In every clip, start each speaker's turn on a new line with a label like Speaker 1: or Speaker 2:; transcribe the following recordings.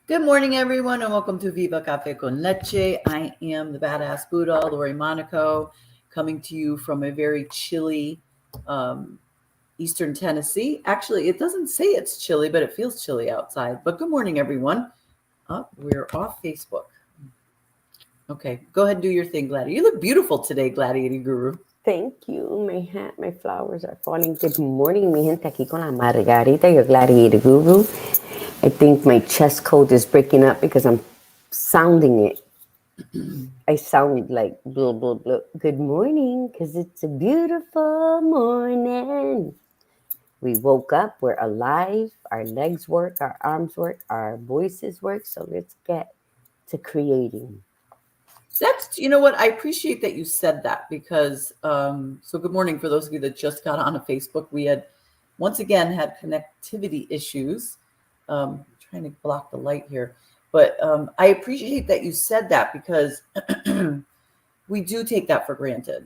Speaker 1: Good morning, everyone, and welcome to Viva Cafe con Leche. I am the badass Buddha, Lori Monaco, coming to you from a very chilly Eastern Tennessee. Actually, it doesn't say it's chilly, but it feels chilly outside. But good morning, everyone. We're off Facebook. Okay, go ahead and do your thing, Gladiator. You look beautiful today, Gladiator Guru.
Speaker 2: Thank you. My hat, my flowers are falling. Good morning, mi gente. Aquí con la Margarita, your gladiator guru. I think my chest cold is breaking up because I'm sounding it. I sound like blah, blah, blah. Good morning, because it's a beautiful morning. We woke up. We're alive. Our legs work. Our arms work. Our voices work. So let's get to creating.
Speaker 1: You know what? I appreciate that you said that because, so good morning for those of you that just got on Facebook. We had, once again, had connectivity issues. Trying to block the light here. But I appreciate that you said that because we do take that for granted.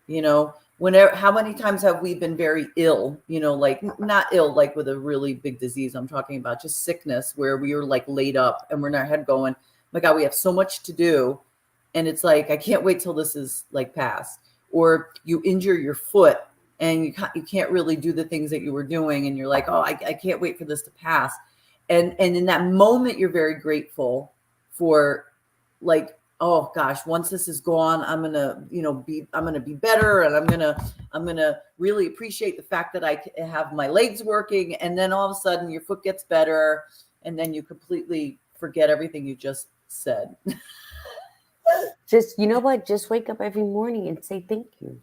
Speaker 1: You know, how many times have we been very ill, you know, like not ill, like with a really big disease. I'm talking about just sickness where we were like laid up and we're in our head going, my God, we have so much to do. And it's like, I can't wait till this is like past. Or you injure your foot and you can't really do the things that you were doing. And you're like, oh, I can't wait for this to pass. And in that moment, you're very grateful for like, oh gosh, once this is gone, I'm going to be better. And I'm going to really appreciate the fact that I have my legs working. And then all of a sudden your foot gets better. And then you completely forget everything you just said.
Speaker 2: Just, you know what? Just wake up every morning and say thank you.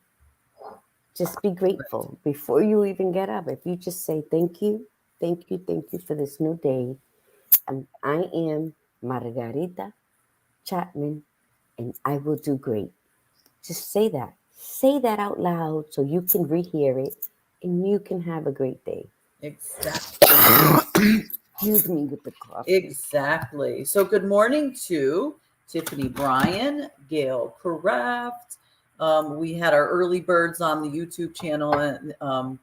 Speaker 2: Just be grateful before you even get up. If you just say thank you for this new day. I am Margarita Chapman, and I will do great. Just say that. Say that out loud so you can rehear it and you can have a great day.
Speaker 1: Exactly.
Speaker 2: Excuse me with the coffee.
Speaker 1: Exactly. So good morning to Tiffany Bryan, Gail Craft. We had our early birds on the YouTube channel, and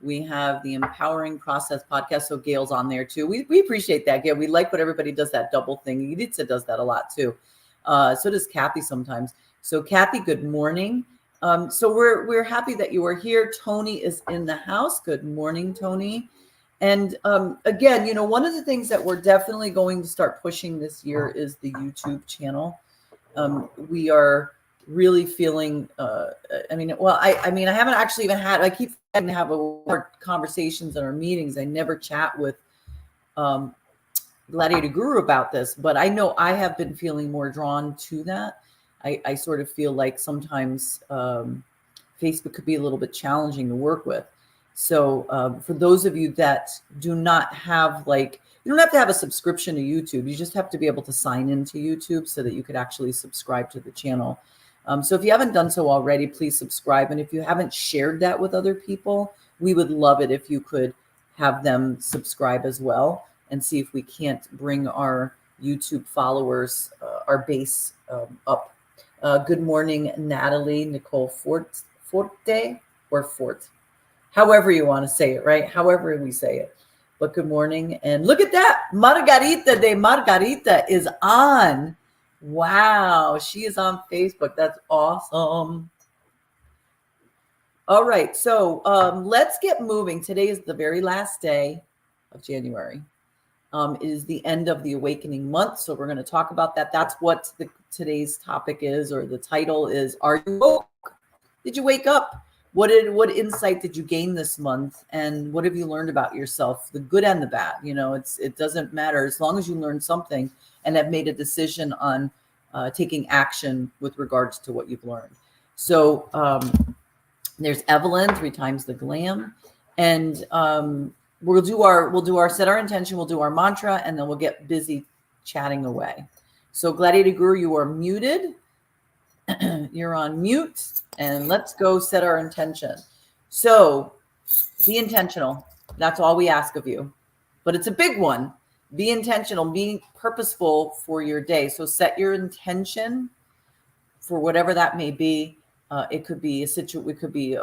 Speaker 1: we have the Empowering Process podcast. So Gail's on there too. We appreciate that, Gail. We like when everybody does that double thing. Yuditsa does that a lot too. So does Kathy sometimes. So Kathy, good morning. So we're happy that you are here. Tony is in the house. Good morning, Tony. And again, you know, one of the things that we're definitely going to start pushing this year is the YouTube channel. We are really feeling, I haven't actually even I keep having to have our conversations in our meetings. I never chat with Gladiator Guru about this, but I know I have been feeling more drawn to that. I sort of feel like sometimes Facebook could be a little bit challenging to work with. So for those of you that do not have you don't have to have a subscription to YouTube. You just have to be able to sign into YouTube so that you could actually subscribe to the channel. So if you haven't done so already, please subscribe. And if you haven't shared that with other people, we would love it if you could have them subscribe as well and see if we can't bring our YouTube followers, our base up. Good morning, Natalie, Nicole Forte or Fort. However you want to say it, right? However we say it. But good morning. And look at that. Margarita de Margarita is on. Wow. She is on Facebook. That's awesome. All right. So let's get moving. Today is the very last day of January. It is the end of the awakening month. So we're going to talk about that. That's what today's topic is, or the title is, Are You Woke? Did you wake up? What insight did you gain this month? And what have you learned about yourself, the good and the bad? You know, it doesn't matter as long as you learn something and have made a decision on taking action with regards to what you've learned. So there's Evelyn, 3 times the glam. And we'll do our set our intention, we'll do our mantra, and then we'll get busy chatting away. So Gladiator Guru, you are muted. You're on mute, and let's go set our intention. So be intentional. That's all we ask of you, but it's a big one. Be intentional, be purposeful for your day. So set your intention for whatever that may be. It could be it could be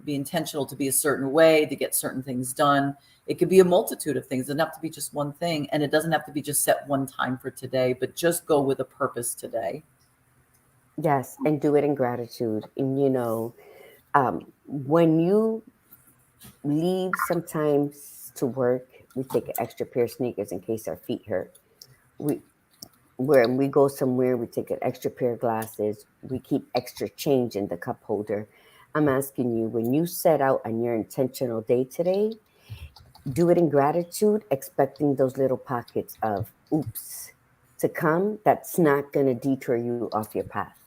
Speaker 1: intentional to be a certain way to get certain things done. It could be a multitude of things. It doesn't have to be just one thing, and it doesn't have to be just set one time for today, but just go with a purpose today.
Speaker 2: Yes, and do it in gratitude. And when you leave sometimes to work, we take an extra pair of sneakers in case our feet hurt. When we go somewhere, we take an extra pair of glasses. We keep extra change in the cup holder. I'm asking you, when you set out on your intentional day today, do it in gratitude, expecting those little pockets of oops to come. That's not going to detour you off your path.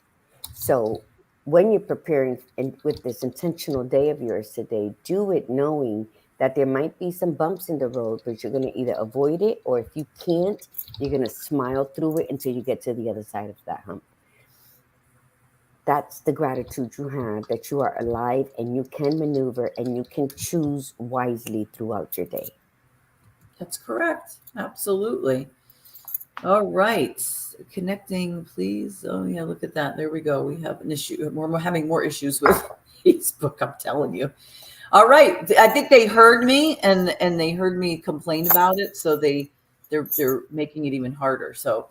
Speaker 2: So when you're preparing with this intentional day of yours today, do it knowing that there might be some bumps in the road, but you're going to either avoid it, or if you can't, you're going to smile through it until you get to the other side of that hump. That's the gratitude you have, that you are alive and you can maneuver and you can choose wisely throughout your day.
Speaker 1: That's correct. Absolutely. All right. Connecting, please. Oh, yeah, look at that. There we go. We have an issue. We're having more issues with Facebook, I'm telling you. All right. I think they heard me and they heard me complain about it. So they're making it even harder. So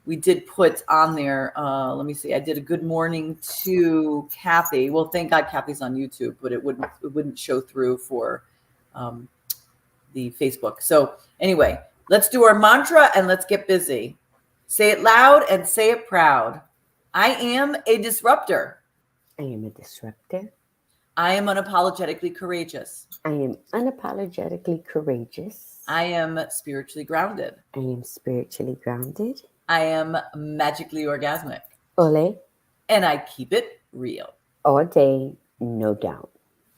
Speaker 1: we did put on there, let me see. I did a good morning to Kathy. Well, thank God Kathy's on YouTube, but it wouldn't show through for the Facebook. So anyway, let's do our mantra and let's get busy. Say it loud and say it proud. I am a disruptor.
Speaker 2: I am a disruptor.
Speaker 1: I am unapologetically courageous.
Speaker 2: I am unapologetically courageous.
Speaker 1: I am spiritually grounded.
Speaker 2: I am spiritually grounded.
Speaker 1: I am magically orgasmic.
Speaker 2: Ole.
Speaker 1: And I keep it real.
Speaker 2: All day, no doubt.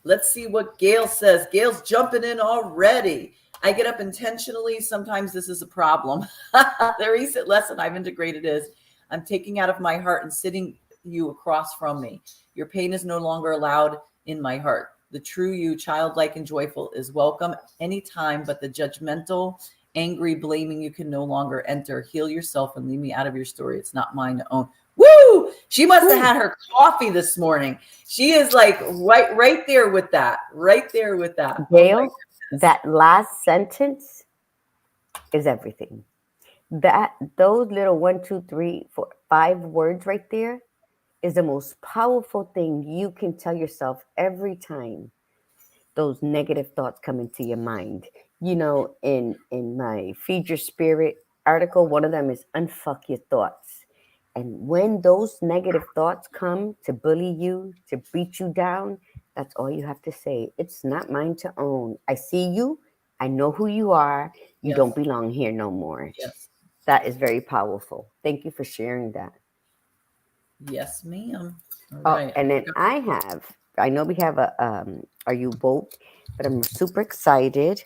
Speaker 1: Let's see what Gail says. Gail's jumping in already. I get up intentionally. Sometimes this is a problem. The recent lesson I've integrated is I'm taking out of my heart and sitting you across from me. Your pain is no longer allowed in my heart. The true you, childlike and joyful, is welcome anytime, but the judgmental, angry, blaming you can no longer enter. Heal yourself and leave me out of your story. It's not mine to own. Woo! She must have had her coffee this morning. She is like right there with that. Right there with that.
Speaker 2: Gail, that last sentence is everything. Those little 1, 2, 3, 4, 5 words right there is the most powerful thing you can tell yourself every time those negative thoughts come into your mind. In my Feed Your Spirit article, one of them is unfuck your thoughts. And when those negative thoughts come to bully you, to beat you down, that's all you have to say. It's not mine to own. I see you. I know who you are. You don't belong here no more.
Speaker 1: Yes.
Speaker 2: That is very powerful. Thank you for sharing that.
Speaker 1: Yes, ma'am.
Speaker 2: All right. And then I know we have a Are You Woke? But I'm super excited.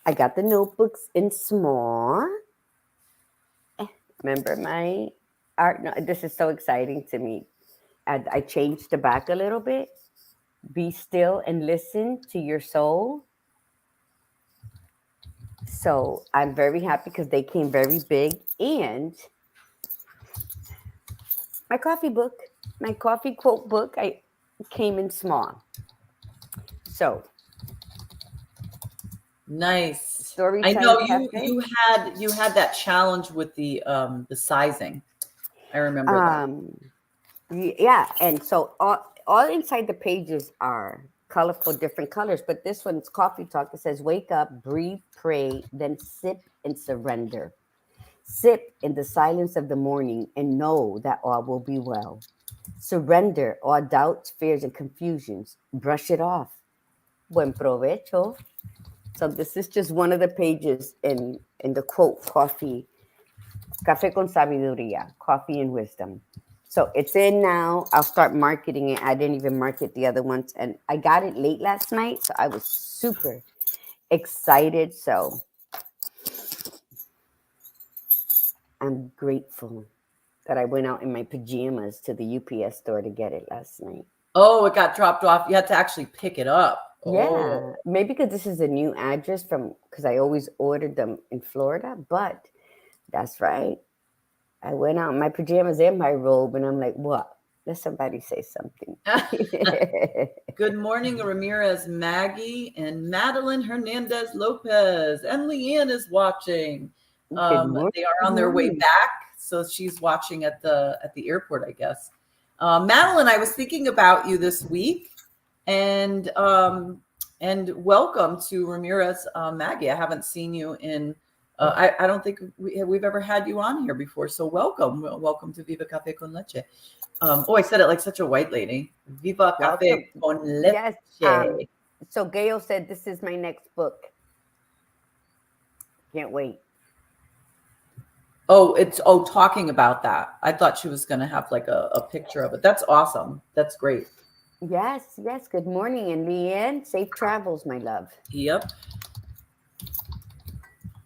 Speaker 2: I got the notebooks in small. Remember my art? No, this is so exciting to me. I changed the back a little bit. Be still and listen to your soul. So I'm very happy because they came very big. And my coffee book, my coffee quote book, I came in small. So
Speaker 1: nice.
Speaker 2: Story
Speaker 1: I know you had that challenge with the sizing. I remember that.
Speaker 2: Yeah, and so all inside the pages are colorful, different colors, but this one's coffee talk. It says, wake up, breathe, pray, then sip and surrender. Sip in the silence of the morning and know that all will be well. Surrender all doubts, fears, and confusions. Brush it off. Buen provecho. So this is just one of the pages in the quote, Café con Sabiduría, Coffee and Wisdom. So it's in now. I'll start marketing it. I didn't even market the other ones. And I got it late last night, so I was super excited. So I'm grateful that I went out in my pajamas to the UPS store to get it last night.
Speaker 1: Oh, it got dropped off. You had to actually pick it up.
Speaker 2: Yeah,
Speaker 1: Oh.
Speaker 2: maybe because this is a new address because I always ordered them in Florida, but that's right. I went out in my pajamas and my robe, and I'm like, what? Let somebody say something.
Speaker 1: Good morning, Ramirez, Maggie, and Madeline Hernandez Lopez. And Leanne is watching.
Speaker 2: Good morning.
Speaker 1: They are on their way back, so she's watching at the airport, I guess. Madeline, I was thinking about you this week, and welcome to Ramirez, Maggie. I haven't seen you in. I don't think we've ever had you on here before, so welcome to Viva Cafe con Leche. I said it like such a white lady. Viva Cafe con Leche.
Speaker 2: Yes. So Gail said, this is my next book. Can't wait.
Speaker 1: Talking about that. I thought she was going to have like a picture of it. That's awesome. That's great.
Speaker 2: Yes. Good morning. And Leanne, safe travels, my love.
Speaker 1: Yep.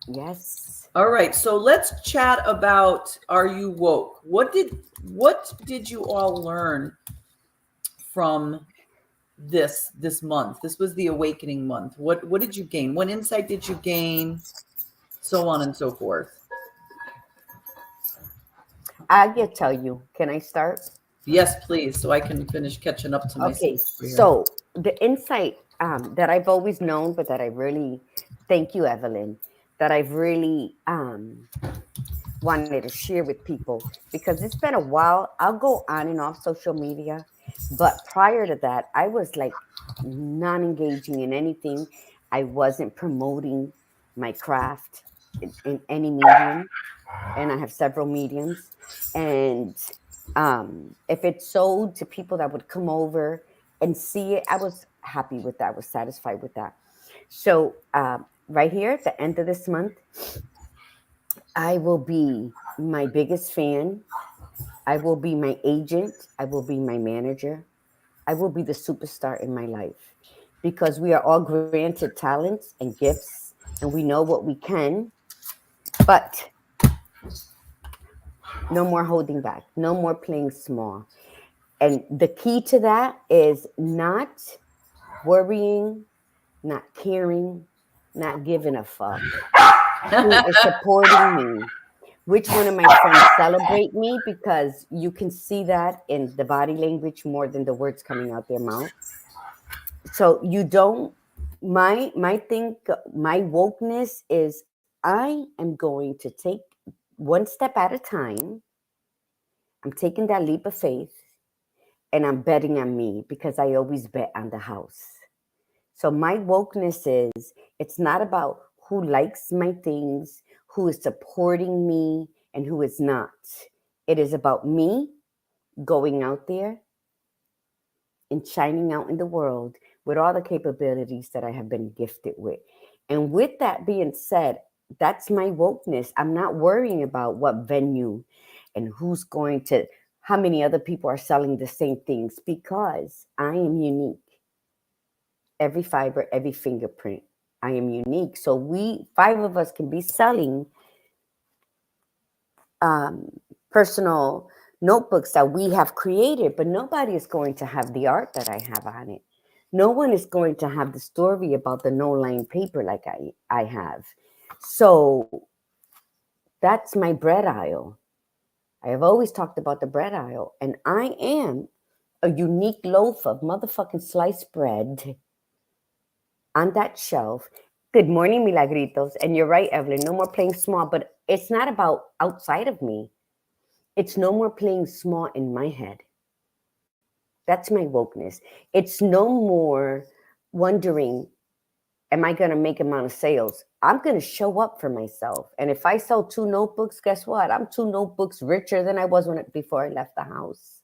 Speaker 2: Yes.
Speaker 1: All right. So let's chat about, are you woke? What did you all learn from this month? This was the awakening month. What did you gain? What insight did you gain? So on and so forth.
Speaker 2: I can tell you. Can I start?
Speaker 1: Yes, please, so I can finish catching up to myself.
Speaker 2: Okay, so the insight that I've always known, but that I really, thank you, Evelyn, that I've really wanted to share with people, because it's been a while. I'll go on and off social media, but prior to that, I was like non-engaging in anything. I wasn't promoting my craft in any medium, and I have several mediums. And if it sold to people that would come over and see it, I was happy with that. I was satisfied with that. So right here at the end of this month, I will be my biggest fan. I will be my agent. I will be my manager. I will be the superstar in my life, because we are all granted talents and gifts, and we know what we can, but no more holding back, no more playing small. And the key to that is not worrying, not caring, not giving a fuck. Who is supporting me? Which one of my friends celebrate me? Because you can see that in the body language more than the words coming out their mouth. So you don't, my wokeness is, I am going to take one step at a time. I'm taking that leap of faith, and I'm betting on me, because I always bet on the house. So my wokeness is, it's not about who likes my things, who is supporting me, and who is not. It is about me going out there and shining out in the world with all the capabilities that I have been gifted with. And with that being said, that's my wokeness. I'm not worrying about what venue and who's going to, how many other people are selling the same things, because I am unique. Every fiber, every fingerprint, I am unique. So we, 5 of us, can be selling personal notebooks that we have created, but nobody is going to have the art that I have on it. No one is going to have the story about the no-line paper like I have. So that's my bread aisle. I have always talked about the bread aisle, and I am a unique loaf of motherfucking sliced bread on that shelf. Good morning, Milagritos. And you're right, Evelyn, no more playing small, but it's not about outside of me. It's no more playing small in my head. That's my wokeness. It's no more wondering, am I going to make amount of sales? I'm going to show up for myself. And if I sell 2 notebooks, guess what? I'm 2 notebooks richer than I was before I left the house.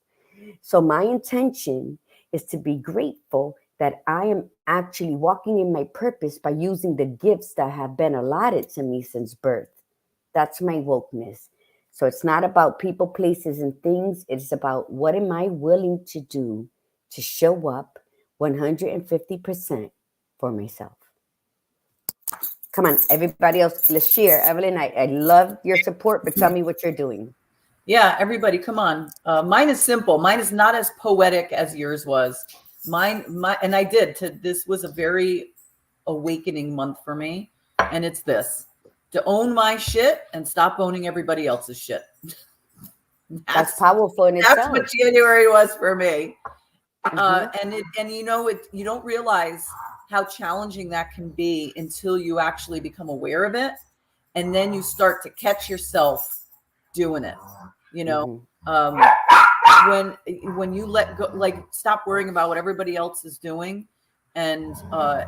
Speaker 2: So my intention is to be grateful that I am actually walking in my purpose by using the gifts that have been allotted to me since birth. That's my wokeness. So it's not about people, places, and things. It's about, what am I willing to do to show up 150% for myself? Come on, everybody else, let's share. Evelyn, I love your support, but tell me what you're doing.
Speaker 1: Yeah, everybody, come on. Mine is simple. Mine is not as poetic as yours was. And I did. This was a very awakening month for me. And it's this: to own my shit and stop owning everybody else's shit.
Speaker 2: That's powerful in
Speaker 1: That's
Speaker 2: itself.
Speaker 1: what January was for me.
Speaker 2: Mhm.
Speaker 1: And you know, you don't realize how challenging that can be until you actually become aware of it, and then you start to catch yourself doing it. You know, when you let go, like stop worrying about what everybody else is doing, and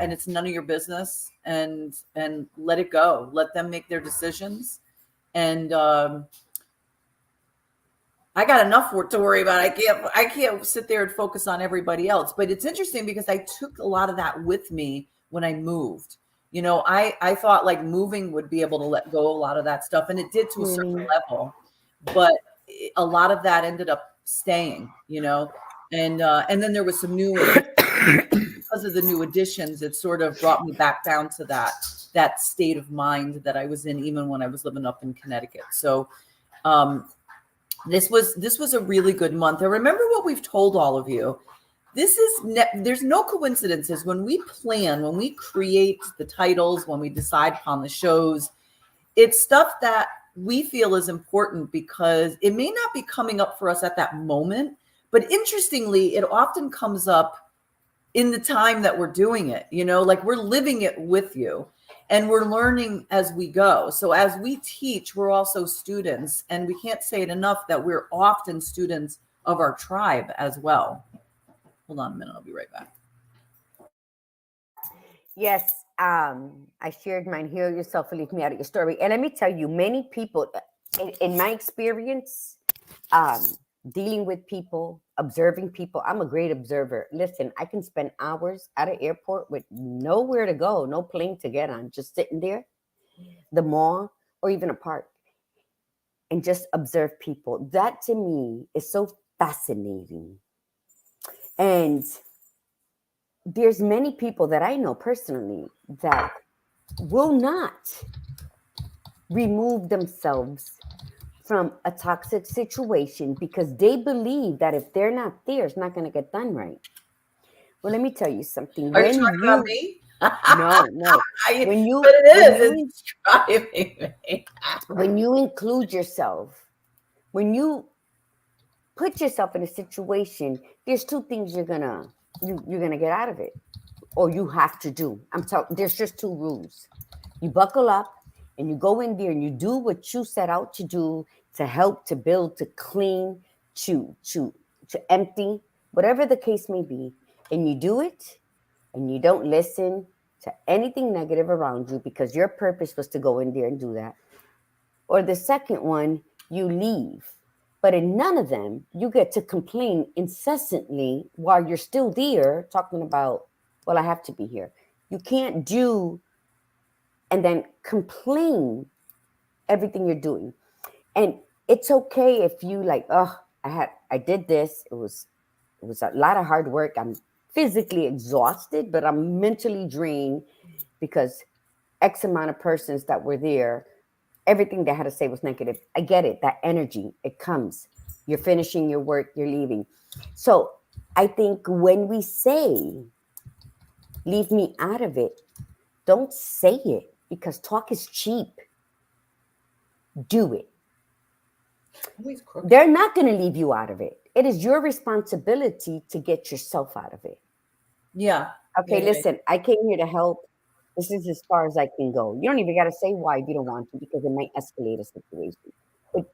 Speaker 1: it's none of your business, and let it go. Let them make their decisions, and I got enough to worry about. I can't sit there and focus on everybody else. But it's interesting because I took a lot of that with me when I moved. You know, I thought like moving would be able to let go a lot of that stuff, and it did to a certain level. But a lot of that ended up staying. You know, and then there was some new because of the new additions. It sort of brought me back down to that state of mind that I was in, even when I was living up in Connecticut. So. This was a really good month. I remember what we've told all of you. There's no coincidences when we plan, when we create the titles, when we decide upon the shows. It's stuff that we feel is important because it may not be coming up for us at that moment, but interestingly, it often comes up in the time that we're doing it, you know, like we're living it with you and we're learning as we go. So as we teach, we're also students, and we can't say it enough that we're often students of our tribe as well. Hold on a minute. I'll be right back.
Speaker 2: Yes, I shared mine. Heal yourself and leave me out of your story. And let me tell you, many people, in my experience, dealing with people, observing people, I'm a great observer. Listen, I can spend hours at an airport with nowhere to go, no plane to get on, just sitting there, the mall, or even a park, and just observe people. That to me is so fascinating. And there's many people that I know personally that will not remove themselves from a toxic situation because they believe that if they're not there, it's not going to get done right. Well, let me tell you something.
Speaker 1: Are you talking about me?
Speaker 2: No. When
Speaker 1: But it is. It's driving me.
Speaker 2: When you include yourself, when you put yourself in a situation, there's two things you're gonna get out of it, or you have to do. I'm talking. There's just two rules. You buckle up and you go in there and you do what you set out to do, to help, to build, to clean, to empty, whatever the case may be, and you do it, and you don't listen to anything negative around you because your purpose was to go in there and do that. Or the second one, you leave. But in none of them, you get to complain incessantly while you're still there talking about, well, I have to be here. You can't do and then complain everything you're doing. And it's okay if you like, oh, I did this. It was a lot of hard work. I'm physically exhausted, but I'm mentally drained because X amount of persons that were there, everything they had to say was negative. I get it. That energy, it comes. You're finishing your work, you're leaving. So I think when we say, leave me out of it, don't say it because talk is cheap. Do it. They're not going to leave you out of it. It is your responsibility to get yourself out of it.
Speaker 1: Yeah.
Speaker 2: Okay, listen, I came here to help. This is as far as I can go. You don't even got to say why if you don't want to because it might escalate a situation. But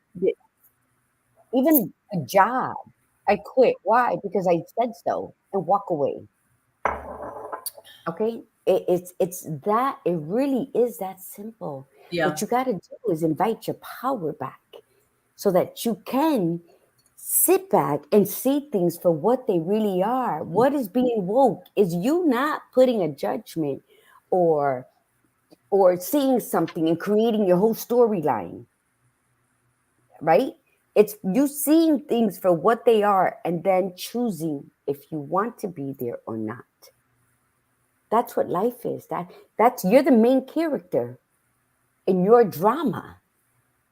Speaker 2: even a job, I quit. Why? Because I said so and walk away. Okay? It's that, it really is that simple.
Speaker 1: Yeah.
Speaker 2: What you got to do is invite your power back so that you can sit back and see things for what they really are. What is being woke is you not putting a judgment or seeing something and creating your whole storyline, right? It's you seeing things for what they are and then choosing if you want to be there or not. That's what life is. That's you're the main character in your drama.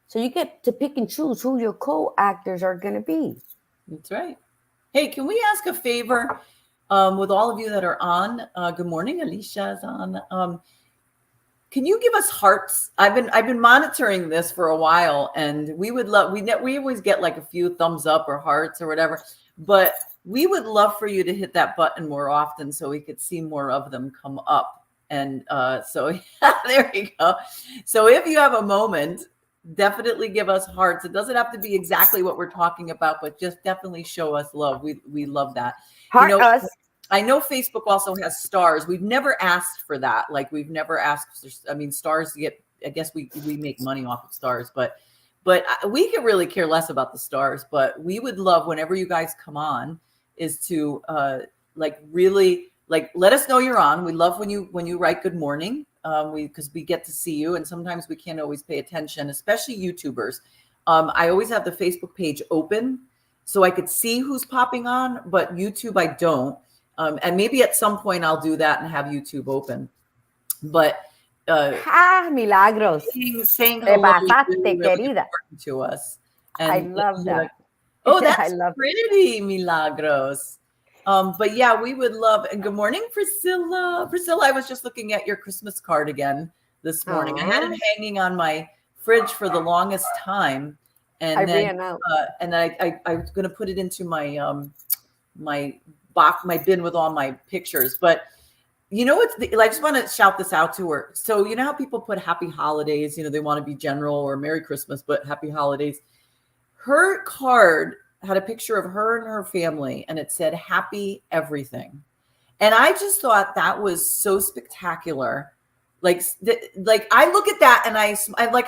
Speaker 2: So you get to pick and choose who your co-actors are going to be.
Speaker 1: That's right. Hey, can we ask a favor with all of you that are on? Good morning, Alicia's on. Can you give us hearts? I've been monitoring this for a while, and we would love, we always get like a few thumbs up or hearts or whatever, but we would love for you to hit that button more often so we could see more of them come up. And so yeah, there you go. So if you have a moment, definitely give us hearts. It doesn't have to be exactly what we're talking about, but just definitely show us love. We love that.
Speaker 2: Heart us.
Speaker 1: I know Facebook also has stars. We've never asked for that. Like we've never asked. I mean, stars get. I guess we make money off of stars, but we could really care less about the stars. But we would love whenever you guys come on is to like really like let us know you're on. We love when you write good morning. Because we get to see you, and sometimes we can't always pay attention, especially YouTubers. I always have the Facebook page open so I could see who's popping on, but YouTube I don't. And maybe at some point I'll do that and have YouTube open. But
Speaker 2: milagros.
Speaker 1: Saying hello is really, really
Speaker 2: querida.
Speaker 1: important to us. And
Speaker 2: I love that.
Speaker 1: Like, oh, that's pretty, Milagros. But yeah, we would love. And good morning, Priscilla. Priscilla, I was just looking at your Christmas card again this morning. Aww. I had it hanging on my fridge for the longest time, and then I was going to put it into my my box, my bin with all my pictures. But you know what's I just want to shout this out to her. So you know how people put happy holidays, you know, they want to be general or Merry Christmas, but happy holidays. Her card had a picture of her and her family, and it said happy everything. And I just thought that was so spectacular. Like I look at that and I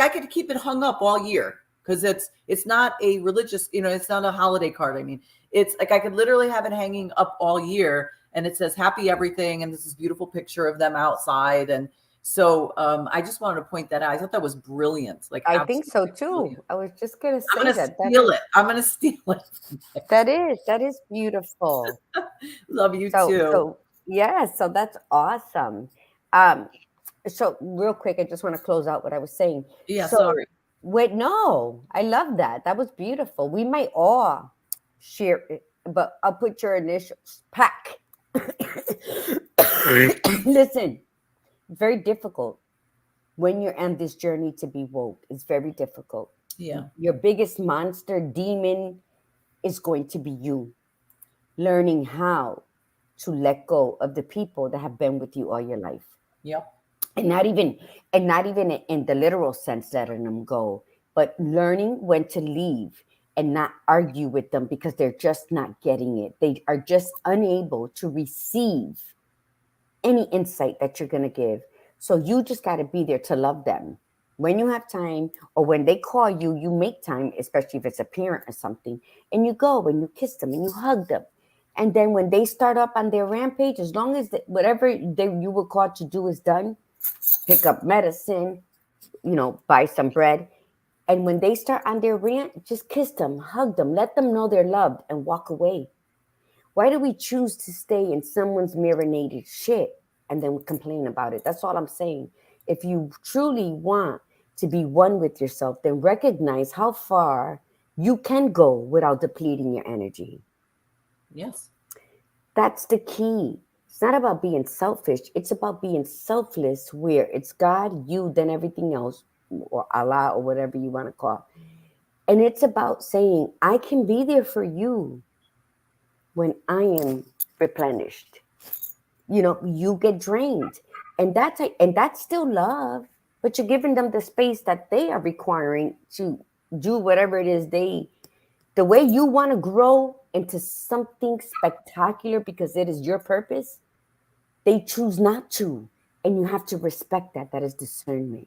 Speaker 1: could keep it hung up all year because it's not a religious, you know, it's not a holiday card. I mean, it's like I could literally have it hanging up all year, and it says happy everything. And this is beautiful picture of them outside. And so I just wanted to point that out. I thought that was brilliant. Like
Speaker 2: I think so too. Brilliant. I was just gonna say
Speaker 1: I'm gonna steal it.
Speaker 2: That is beautiful.
Speaker 1: Love you too.
Speaker 2: So yeah, so that's awesome. So real quick, I just want to close out what I was saying.
Speaker 1: Yeah,
Speaker 2: so,
Speaker 1: sorry.
Speaker 2: Wait, no, I love that. That was beautiful. We might all share it, but I'll put your initials. Pack. Listen. Very difficult when you're on this journey to be woke. It's very difficult.
Speaker 1: Yeah.
Speaker 2: Your biggest monster demon is going to be you. Learning how to let go of the people that have been with you all your life.
Speaker 1: Yep.
Speaker 2: And not even in the literal sense letting them go, but learning when to leave and not argue with them because they're just not getting it. They are just unable to receive any insight that you're going to give. So you just got to be there to love them. When you have time or when they call you, you make time, especially if it's a parent or something, and you go and you kiss them and you hug them. And then when they start up on their rampage, as long as whatever you were called to do is done, pick up medicine, you know, buy some bread. And when they start on their rant, just kiss them, hug them, let them know they're loved and walk away. Why do we choose to stay in someone's marinated shit and then complain about it? That's all I'm saying. If you truly want to be one with yourself, then recognize how far you can go without depleting your energy.
Speaker 1: Yes.
Speaker 2: That's the key. It's not about being selfish. It's about being selfless, where it's God, you, then everything else, or Allah, or whatever you want to call it. And it's about saying, I can be there for you when I am replenished. You know, you get drained. And that's still love, but you're giving them the space that they are requiring to do whatever it is the way you want to grow into something spectacular because it is your purpose. They choose not to. And you have to respect that. That is discernment.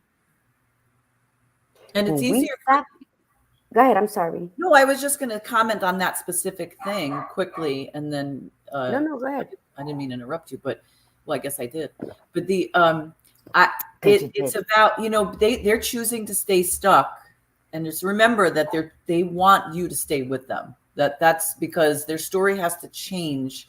Speaker 1: And it's easier.
Speaker 2: Go ahead. I'm sorry.
Speaker 1: No, I was just going to comment on that specific thing quickly. And then.
Speaker 2: No, go ahead.
Speaker 1: I didn't mean to interrupt you, but well, I guess I did. But it's about, you know, they're choosing to stay stuck. And just remember that they want you to stay with them. That's because their story has to change.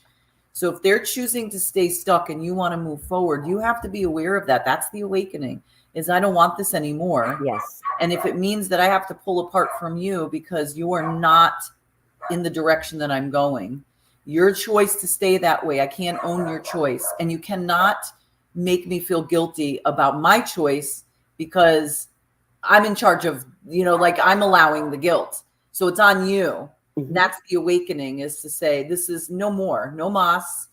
Speaker 1: So if they're choosing to stay stuck and you want to move forward, you have to be aware of that. That's the awakening, is I don't want this anymore.
Speaker 2: Yes.
Speaker 1: And if it means that I have to pull apart from you because you are not in the direction that I'm going, your choice to stay that way. I can't own your choice. And you cannot make me feel guilty about my choice because I'm in charge of, like I'm allowing the guilt. So it's on you. That's the awakening, is to say, this is no more, no mas.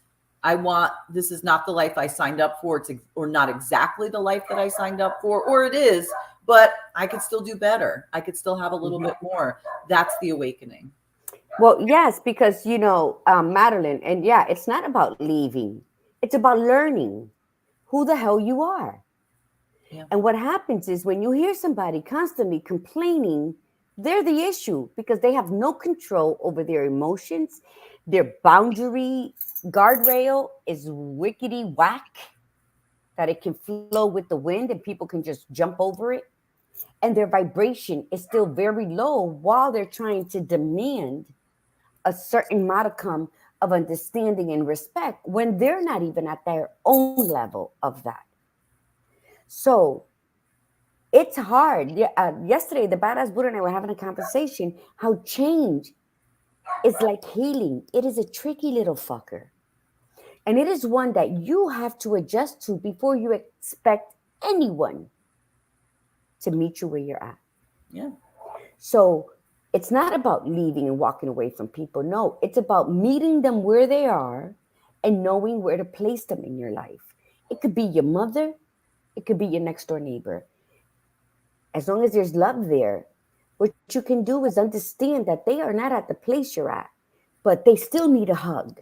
Speaker 1: This is not the life I signed up for, or not exactly the life that I signed up for, or it is, but I could still do better. I could still have a little bit more. That's the awakening.
Speaker 2: Well, yes, because, Madeline, and yeah, it's not about leaving. It's about learning who the hell you are. Yeah. And what happens is when you hear somebody constantly complaining, they're the issue, because they have no control over their emotions. Their boundary guardrail is wickety whack, that it can flow with the wind and people can just jump over it. And their vibration is still very low while they're trying to demand a certain modicum of understanding and respect when they're not even at their own level of that. So it's hard. Yesterday, the Badass Buddha and I were having a conversation how change is like healing. It is a tricky little fucker. And it is one that you have to adjust to before you expect anyone to meet you where you're at.
Speaker 1: Yeah.
Speaker 2: So it's not about leaving and walking away from people. No, it's about meeting them where they are and knowing where to place them in your life. It could be your mother. It could be your next door neighbor. As long as there's love there, what you can do is understand that they are not at the place you're at, but they still need a hug.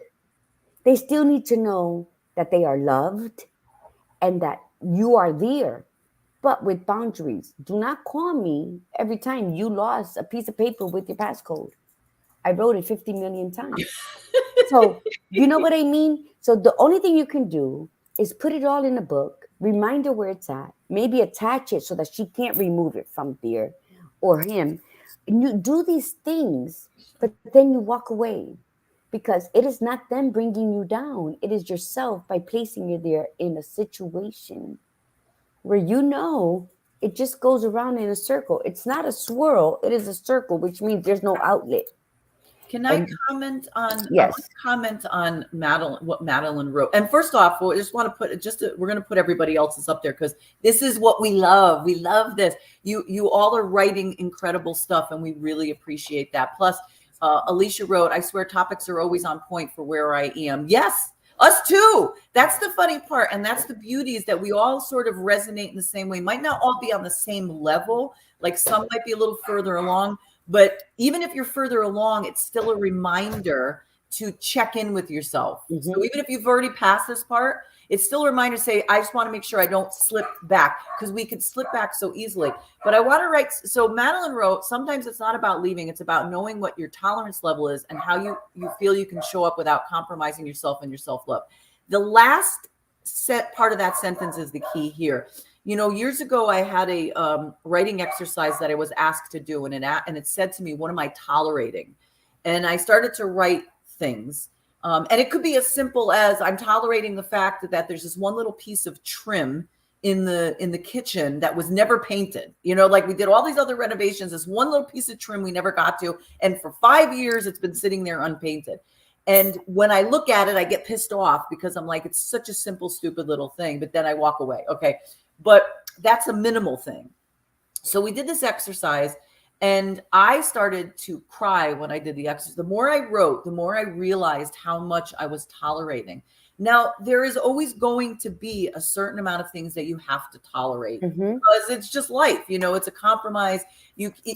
Speaker 2: They still need to know that they are loved and that you are there, but with boundaries. Do not call me every time you lost a piece of paper with your passcode. I wrote it 50 million times. So you know what I mean? So the only thing you can do is put it all in a book, remind her where it's at, maybe attach it so that she can't remove it from there, or him. And you do these things, but then you walk away, because it is not them bringing you down. It is yourself by placing you there in a situation where it just goes around in a circle. It's not a swirl. It is a circle, which means there's no outlet.
Speaker 1: Can I comment on?
Speaker 2: Yes.
Speaker 1: Comment on Madeline, what Madeline wrote. And first off, we just want to put we're going to put everybody else's up there, because this is what we love. We love this. You all are writing incredible stuff, and we really appreciate that. Plus, Alicia wrote, "I swear topics are always on point for where I am." Yes, us too. That's the funny part, and that's the beauty, is that we all sort of resonate in the same way. Might not all be on the same level. Like some might be a little further along. But even if you're further along, it's still a reminder to check in with yourself. So even if you've already passed this part, it's still a reminder to say, I just want to make sure I don't slip back, because we could slip back so easily. But I want to write. So Madeline wrote, sometimes it's not about leaving. It's about knowing what your tolerance level is and how you feel you can show up without compromising yourself and your self-love. The last part of that sentence is the key here. Years ago, I had a writing exercise that I was asked to do, and it said to me, what am I tolerating? And I started to write things. And it could be as simple as, I'm tolerating the fact that there's this one little piece of trim in the kitchen that was never painted. Like we did all these other renovations, this one little piece of trim we never got to. And for 5 years, it's been sitting there unpainted. And when I look at it, I get pissed off, because I'm like, it's such a simple, stupid little thing. But then I walk away. Okay. But that's a minimal thing. So we did this exercise, and I started to cry when I did the exercise. The more I wrote, the more I realized how much I was tolerating. Now, there is always going to be a certain amount of things that you have to tolerate, because it's just life. It's a compromise.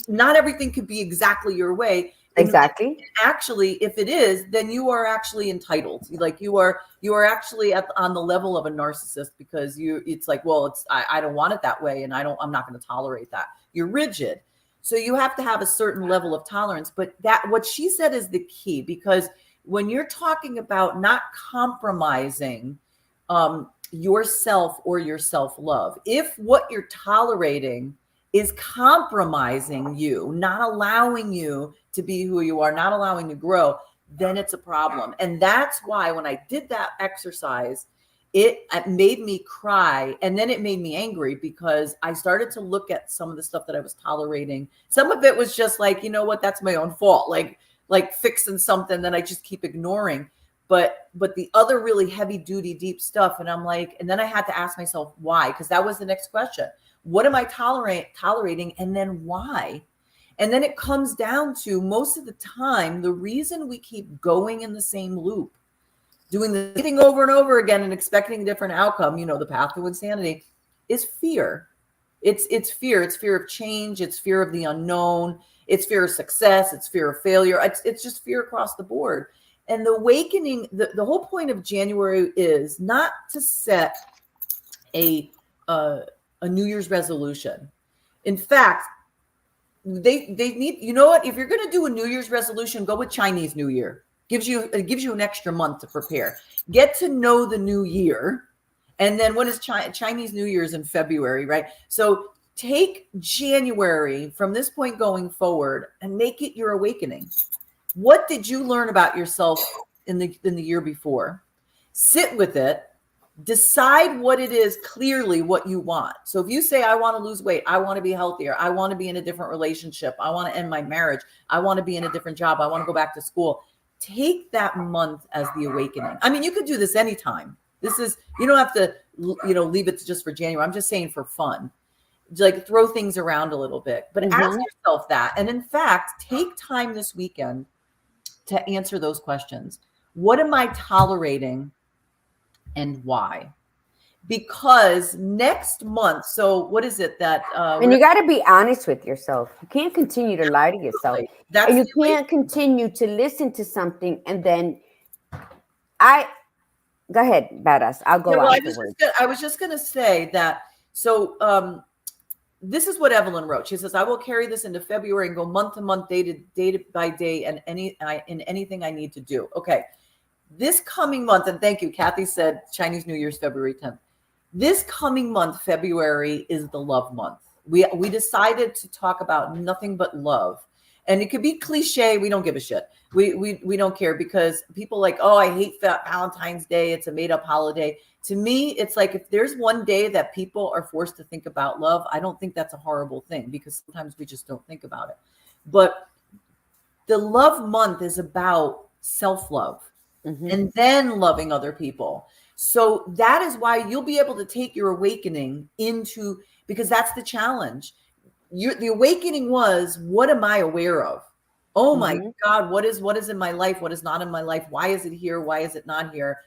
Speaker 1: Not everything could be exactly your way.
Speaker 2: Exactly.
Speaker 1: And actually, if it is, then you are actually entitled. Like you are actually on the level of a narcissist, because it's like, well, I don't want it that way, and I'm not going to tolerate that. You're rigid. So you have to have a certain level of tolerance. But what she said is the key, because when you're talking about not compromising yourself or your self-love, if what you're tolerating is compromising you, not allowing you to be who you are, not allowing to grow, then it's a problem. And that's why when I did that exercise, it made me cry, and then it made me angry, because I started to look at some of the stuff that I was tolerating. Some of it was just like, that's my own fault, like fixing something that I just keep ignoring. but the other really heavy duty, deep stuff. And I'm like, and then I had to ask myself why, because that was the next question. What am I tolerating? And then why? And then it comes down to, most of the time, the reason we keep going in the same loop, doing the thing over and over again and expecting a different outcome, the path to insanity, is fear. It's fear. It's fear of change. It's fear of the unknown. It's fear of success. It's fear of failure. It's just fear across the board. And the awakening, the whole point of January is not to set a New Year's resolution. In fact, they need, if you're going to do a New Year's resolution, go with Chinese New Year. It gives you an extra month to prepare. Get to know the new year. And then what is Chinese New Year's in February, right? So take January from this point going forward and make it your awakening. What did you learn about yourself in the year before? Sit with it. Decide what it is clearly what you want. So if you say, I want to lose weight, I want to be healthier, I want to be in a different relationship, I want to end my marriage, I want to be in a different job, I want to go back to school. Take that month as the awakening. I mean, you could do this anytime. You don't have to, leave it just for January. I'm just saying for fun, like throw things around a little bit, but ask yourself that. And in fact, take time this weekend to answer those questions. What am I tolerating and why? Because next month, so what is it that
Speaker 2: and you got to be honest with yourself. You can't continue to lie to yourself. And you can't continue to listen to something and then go ahead, badass. I'll go afterwards.
Speaker 1: I was just going to say that. So this is what Evelyn wrote. She says, I will carry this into February and go month to month, day by day, and in anything I need to do. Okay. This coming month, and thank you, Kathy said Chinese New Year's February 10th. This coming month, February, is the love month. We decided to talk about nothing but love. And it could be cliche. We don't give a shit. We don't care, because people like, oh, I hate Valentine's Day. It's a made up holiday. To me, it's like, if there's one day that people are forced to think about love, I don't think that's a horrible thing, because sometimes we just don't think about it. But the love month is about self-love. And then loving other people. So that is why you'll be able to take your awakening into, because that's the challenge. The awakening was, what am I aware of? Oh my God, what is in my life? What is not in my life? Why is it here? Why is it not here?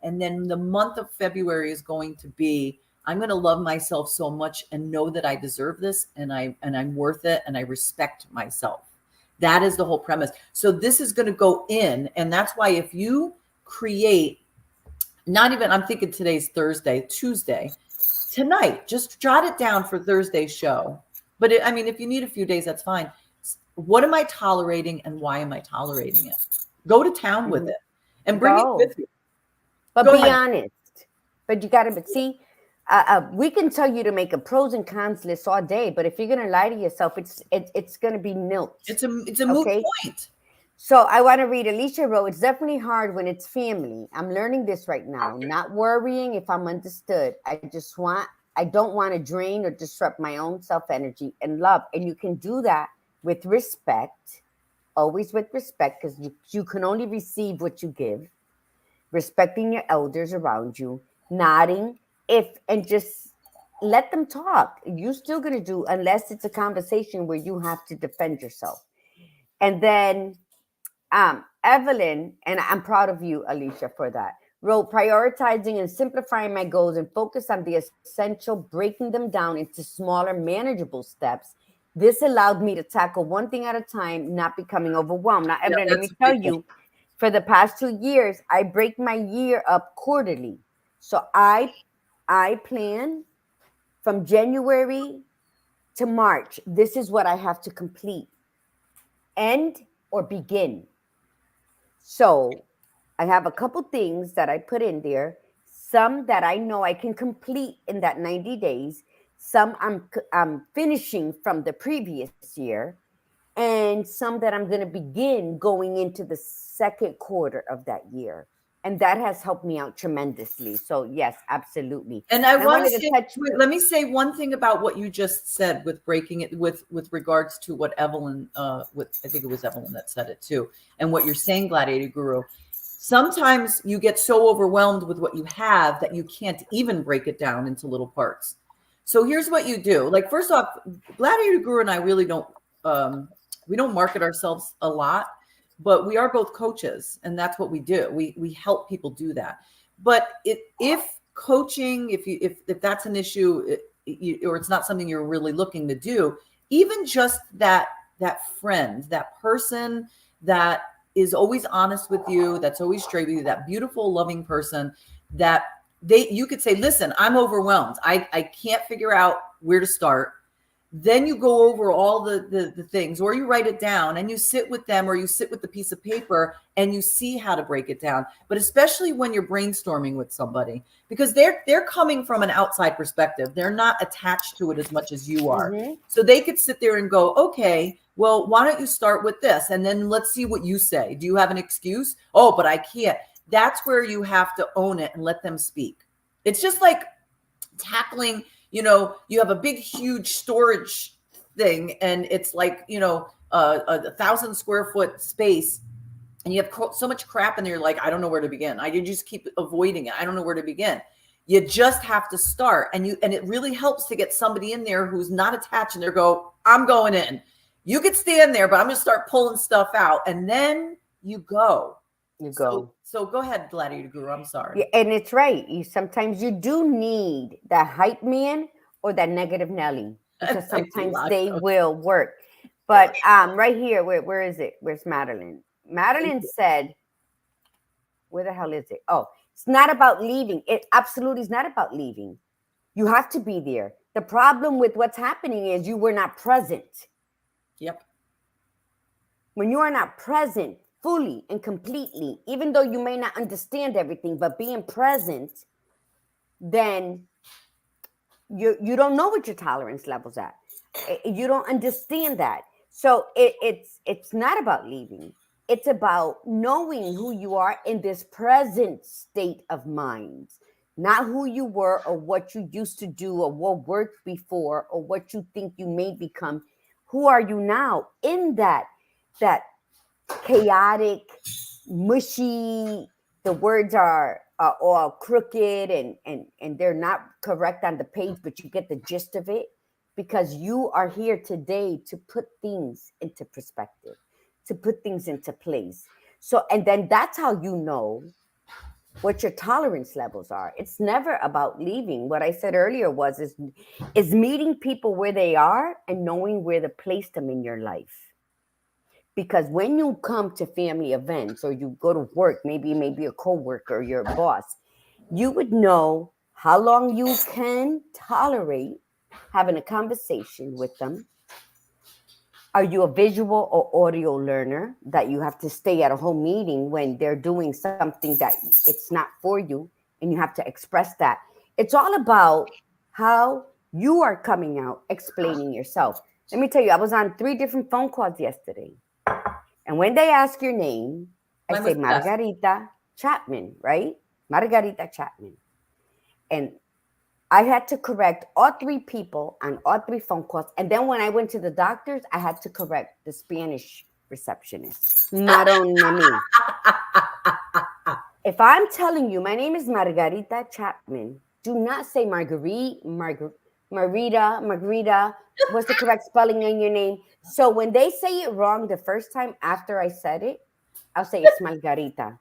Speaker 1: And then the month of February is going to be, I'm going to love myself so much and know that I deserve this, and I'm worth it, and I respect myself. That is the whole premise. So this is going to go in. And that's why if you create, I'm thinking today's Thursday, Tuesday, tonight, just jot it down for Thursday's show. But if you need a few days, that's fine. What am I tolerating and why am I tolerating it? Go to town with it and bring it with you.
Speaker 2: But be honest. But you got to see. We can tell you to make a pros and cons list all day, but if you're going to lie to yourself, it's going to be nilch.
Speaker 1: It's a moot point.
Speaker 2: So I want to read. Alicia wrote, it's definitely hard when it's family. I'm learning this right now. Not worrying if I'm understood. I don't want to drain or disrupt my own self-energy and love. And you can do that with respect, always with respect, because you can only receive what you give. Respecting your elders around you, nodding, and just let them talk. You're still going to do, unless it's a conversation where you have to defend yourself. And then Evelyn, and I'm proud of you, Alicia, for that, wrote, prioritizing and simplifying my goals and focus on the essential, breaking them down into smaller, manageable steps. This allowed me to tackle one thing at a time, not becoming overwhelmed. Now, Evelyn, let me tell you, for the past 2 years, I break my year up quarterly. So I plan from January to March. This is what I have to complete, end or begin. So I have a couple things that I put in there, some that I know I can complete in that 90 days, some I'm finishing from the previous year, and some that I'm going to begin going into the second quarter of that year. And that has helped me out tremendously. So yes, absolutely.
Speaker 1: And I want to say, let me say one thing about what you just said with breaking it with regards to what Evelyn, I think it was Evelyn that said it too. And what you're saying, Gladiator Guru. Sometimes you get so overwhelmed with what you have that you can't even break it down into little parts. So here's what you do. Like, first off, Gladiator Guru and I really don't, we don't market ourselves a lot, but we are both coaches, and that's what we do. We help people do that. But if coaching, if that's an issue, or it's not something you're really looking to do, even just that friend, that person that is always honest with you, that's always straight with you, that beautiful, loving person that you could say, listen, I'm overwhelmed. I can't figure out where to start. Then you go over all the things, or you write it down and you sit with them, or you sit with the piece of paper and you see how to break it down. But especially when you're brainstorming with somebody, because they're coming from an outside perspective. They're not attached to it as much as you are. Mm-hmm. So they could sit there and go, okay, well, why don't you start with this? And then let's see what you say. Do you have an excuse? Oh, but I can't. That's where you have to own it and let them speak. It's just like tackling, you have a big, huge storage thing, and it's like, a 1,000 square foot space, and you have so much crap in there. You're like, I don't know where to begin. You just keep avoiding it. I don't know where to begin. You just have to start. And it really helps to get somebody in there who's not attached, and they go, I'm going in. You could stand there, but I'm going to start pulling stuff out. And then you go. So go ahead, Gladiator Guru. I'm sorry.
Speaker 2: Yeah, and it's right. Sometimes you do need that hype man or that negative Nelly, because sometimes they will work. But right here, where is it? Where's Madeline? Madeline said, where the hell is it? Oh, it's not about leaving. It absolutely is not about leaving. You have to be there. The problem with what's happening is you were not present.
Speaker 1: Yep.
Speaker 2: When you are not present fully and completely, even though you may not understand everything, but being present, then you don't know what your tolerance level's at. You don't understand that. So it's not about leaving. It's about knowing who you are in this present state of mind, not who you were or what you used to do or what worked before or what you think you may become. Who are you now in that chaotic, mushy, the words are all crooked and they're not correct on the page, but you get the gist of it, because you are here today to put things into perspective, to put things into place. So, and then that's how you know what your tolerance levels are. It's never about leaving. What I said earlier is meeting people where they are and knowing where to place them in your life. Because when you come to family events or you go to work, maybe a coworker, your boss, you would know how long you can tolerate having a conversation with them. Are you a visual or audio learner that you have to stay at a whole meeting when they're doing something that it's not for you and you have to express that? It's all about how you are coming out, explaining yourself. Let me tell you, I was on 3 different phone calls yesterday. And when they ask your name, I say Margarita Chapman, right? Margarita Chapman. And I had to correct all 3 people on all 3 phone calls. And then when I went to the doctors, I had to correct the Spanish receptionist. Not only me. If I'm telling you my name is Margarita Chapman, do not say Margarita. What's the correct spelling on your name? So when they say it wrong the first time after I said it, I'll say it's Margarita.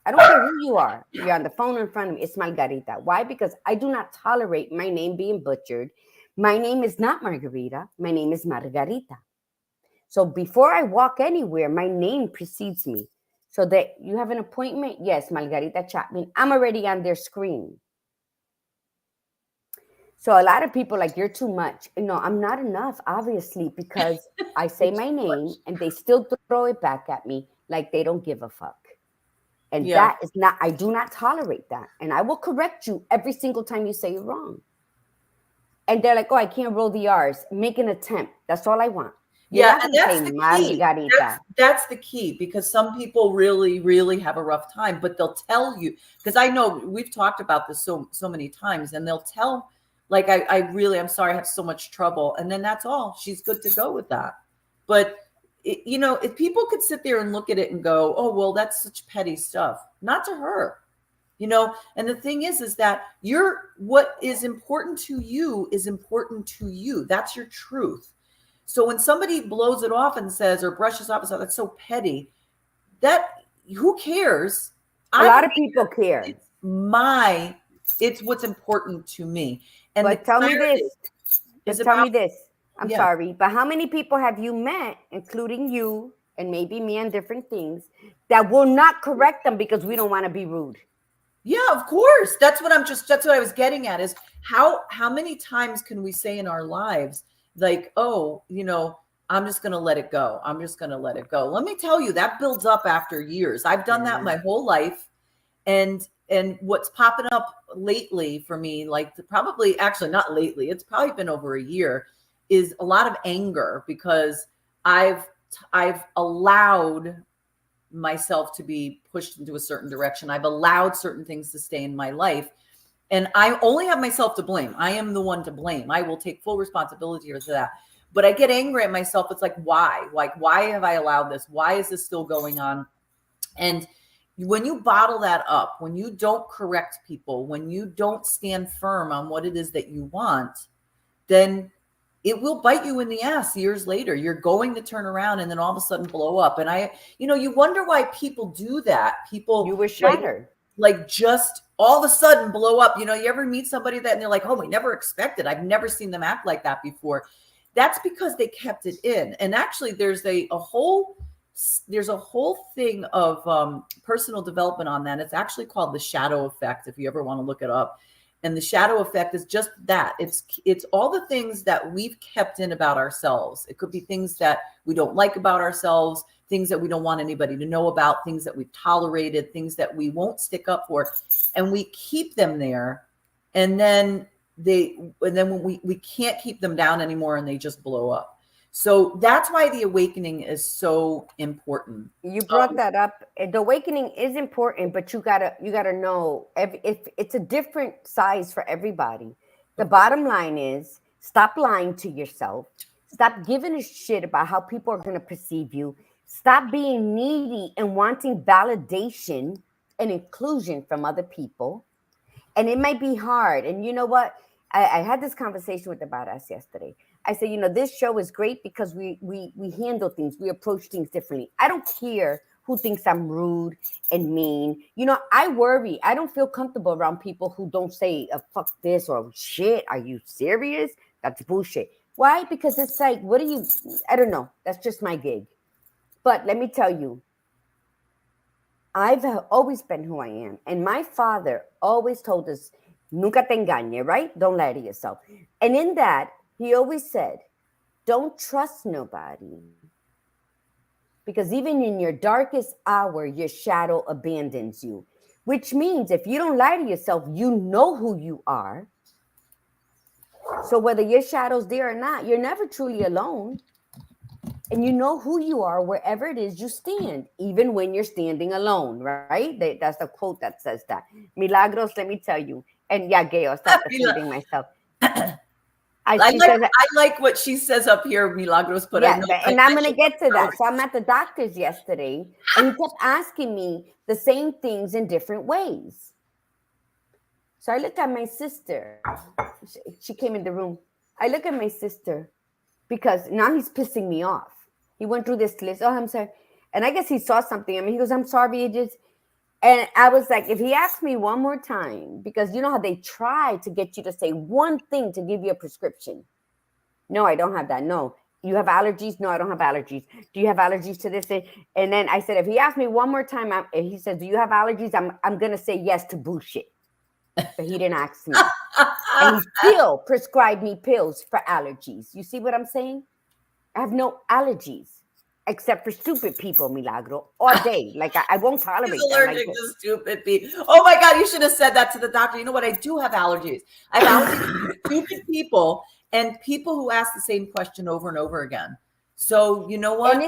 Speaker 2: I don't care who you are. You're on the phone in front of me. It's Margarita. Why? Because I do not tolerate my name being butchered. My name is not Margarita. My name is Margarita. So before I walk anywhere, my name precedes me. So that you have an appointment? Yes, Margarita Chapman. I'm already on their screen. So a lot of people like, you're too much. No, I'm not enough, obviously, because I say my name and they still throw it back at me like they don't give a fuck. And that is not, I do not tolerate that. And I will correct you every single time you say it wrong. And they're like, oh, I can't roll the R's. Make an attempt. That's all I want.
Speaker 1: And that's the key. That's the key, because some people really, really have a rough time, but they'll tell you, because I know we've talked about this so many times, and they'll tell, like, I'm sorry, I have so much trouble. And then that's all. She's good to go with that. But if people could sit there and look at it and go, oh, well, that's such petty stuff. Not to her. And the thing is that what is important to you is important to you. That's your truth. So when somebody blows it off and says, or brushes off and says, that's so petty, who cares?
Speaker 2: A lot of people care.
Speaker 1: It's what's important to me. And
Speaker 2: but tell me this. I'm sorry, but how many people have you met, including you and maybe me on different things, that will not correct them because we don't want to be rude?
Speaker 1: Yeah, of course. That's what I was getting at, is how many times can we say in our lives, like, oh, I'm just going to let it go. I'm just going to let it go. Let me tell you, that builds up after years. I've done that my whole life. And what's popping up lately for me, like actually not lately, it's probably been over a year, is a lot of anger, because I've allowed myself to be pushed into a certain direction. I've allowed certain things to stay in my life, and I only have myself to blame. I am the one to blame. I will take full responsibility for that. But I get angry at myself. It's like, why? Like, why have I allowed this? Why is this still going on? And when you bottle that up, when you don't correct people, when you don't stand firm on what it is that you want, then it will bite you in the ass years later. You're going to turn around and then all of a sudden blow up. And you wonder why people do that.
Speaker 2: You were shattered.
Speaker 1: Like just all of a sudden blow up. You ever meet somebody that and they're like, oh, we never expected. I've never seen them act like that before. That's because they kept it in. And actually there's a whole thing of personal development on that. It's actually called the shadow effect, if you ever want to look it up. And the shadow effect is just that. It's all the things that we've kept in about ourselves. It could be things that we don't like about ourselves, things that we don't want anybody to know about, things that we've tolerated, things that we won't stick up for. And we keep them there. And then when we can't keep them down anymore, and they just blow up. So that's why the awakening is so important.
Speaker 2: You brought that up. The awakening is important, but you gotta know if it's a different size for everybody. The bottom line is, stop lying to yourself. Stop giving a shit about how people are going to perceive you. Stop being needy and wanting validation and inclusion from other people. And it might be hard. And you know what? I had this conversation with the badass yesterday. I said, this show is great because we handle things, we approach things differently. I don't care who thinks I'm rude and mean. I worry. I don't feel comfortable around people who don't say fuck this or shit. Are you serious? That's bullshit. Why? Because it's like, I don't know. That's just my gig. But let me tell you, I've always been who I am. And my father always told us, nunca te engañe, right? Don't lie to yourself. And in that, he always said, don't trust nobody. Because even in your darkest hour, your shadow abandons you. Which means if you don't lie to yourself, you know who you are. So whether your shadow's there or not, you're never truly alone. And you know who you are wherever it is you stand, even when you're standing alone, right? That's the quote that says that. Milagros, let me tell you. And yeah, Gail, stop defending myself.
Speaker 1: I like what she says up here, Milagros. But
Speaker 2: yeah, and I'm going to get to that. So I'm at the doctor's yesterday, and he kept asking me the same things in different ways. So I look at my sister. She came in the room. I look at my sister because now he's pissing me off. He went through this list. Oh, I'm sorry. And I guess he saw something. I mean, he goes, I'm sorry. And I was like, if he asks me one more time, because you know how they try to get you to say one thing to give you a prescription. No, I don't have that. No. You have allergies? No, I don't have allergies. Do you have allergies to this? And then I said, if he asks me one more time, he says, do you have allergies? I'm going to say yes to bullshit. But he didn't ask me. And he still prescribed me pills for allergies. You see what I'm saying? I have no allergies. Except for stupid people, Milagro, all day. Like, I won't tolerate
Speaker 1: He's allergic to stupid people. Oh, my God, you should have said that to the doctor. You know what? I do have allergies. I have allergies to stupid people and people who ask the same question over and over again. So, you know what?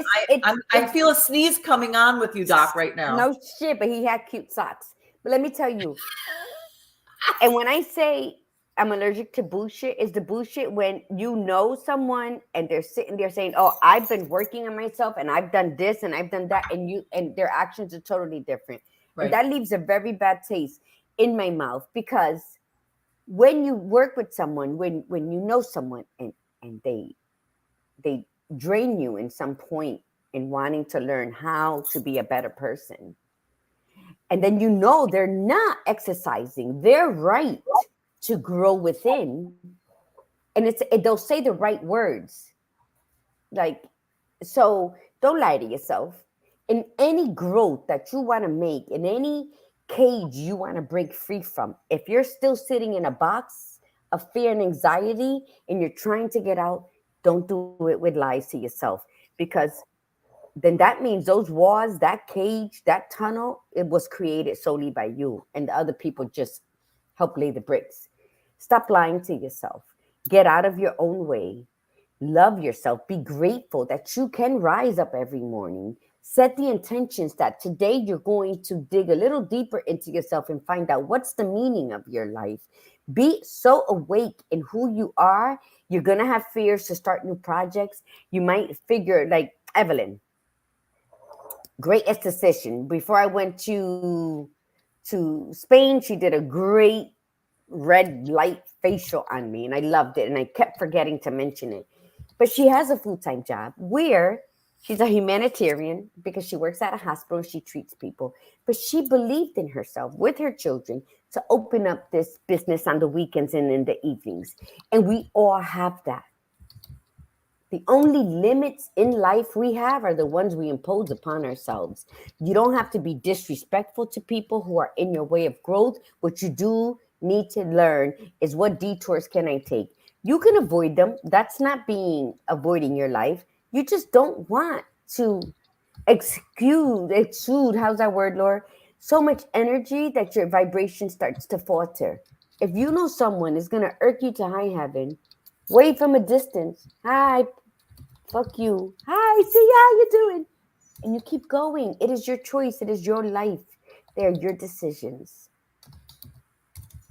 Speaker 1: I feel a sneeze coming on with you, Doc, right now.
Speaker 2: No shit, but he had cute socks. But let me tell you, and when I say I'm allergic to bullshit is the bullshit when you know someone and they're sitting there saying, "Oh, I've been working on myself and I've done this and I've done that," and their actions are totally different. And
Speaker 1: Right.
Speaker 2: that leaves a very bad taste in my mouth, because when you work with someone, when you know someone and they drain you in some point in wanting to learn how to be a better person, and then you know they're not exercising their right to grow within, and they'll say the right words, like, so don't lie to yourself. In any growth that you want to make, in any cage you want to break free from, if you're still sitting in a box of fear and anxiety and you're trying to get out, don't do it with lies to yourself, because then that means those walls, that cage, that tunnel, it was created solely by you, and the other people just help lay the bricks. Stop lying to yourself. Get out of your own way. Love yourself. Be grateful that you can rise up every morning. Set the intentions that today you're going to dig a little deeper into yourself and find out what's the meaning of your life. Be so awake in who you are. You're going to have fears to start new projects. You might figure, like Evelyn, great esthetician. Before I went to Spain, she did a great red light facial on me, and I loved it, and I kept forgetting to mention it. But she has a full-time job where she's a humanitarian because she works at a hospital and she treats people. But she believed in herself with her children to open up this business on the weekends and in the evenings. And we all have that. The only limits in life we have are the ones we impose upon ourselves. You don't have to be disrespectful to people who are in your way of growth. What you do need to learn is, what detours can I take? You can avoid them. That's not avoiding your life. You just don't want to exude, how's that word, Laura? So much energy that your vibration starts to falter. If you know someone is going to irk you to high heaven, wave from a distance. Hi, fuck you. Hi, see how you doing? And you keep going. It is your choice. It is your life. They are your decisions.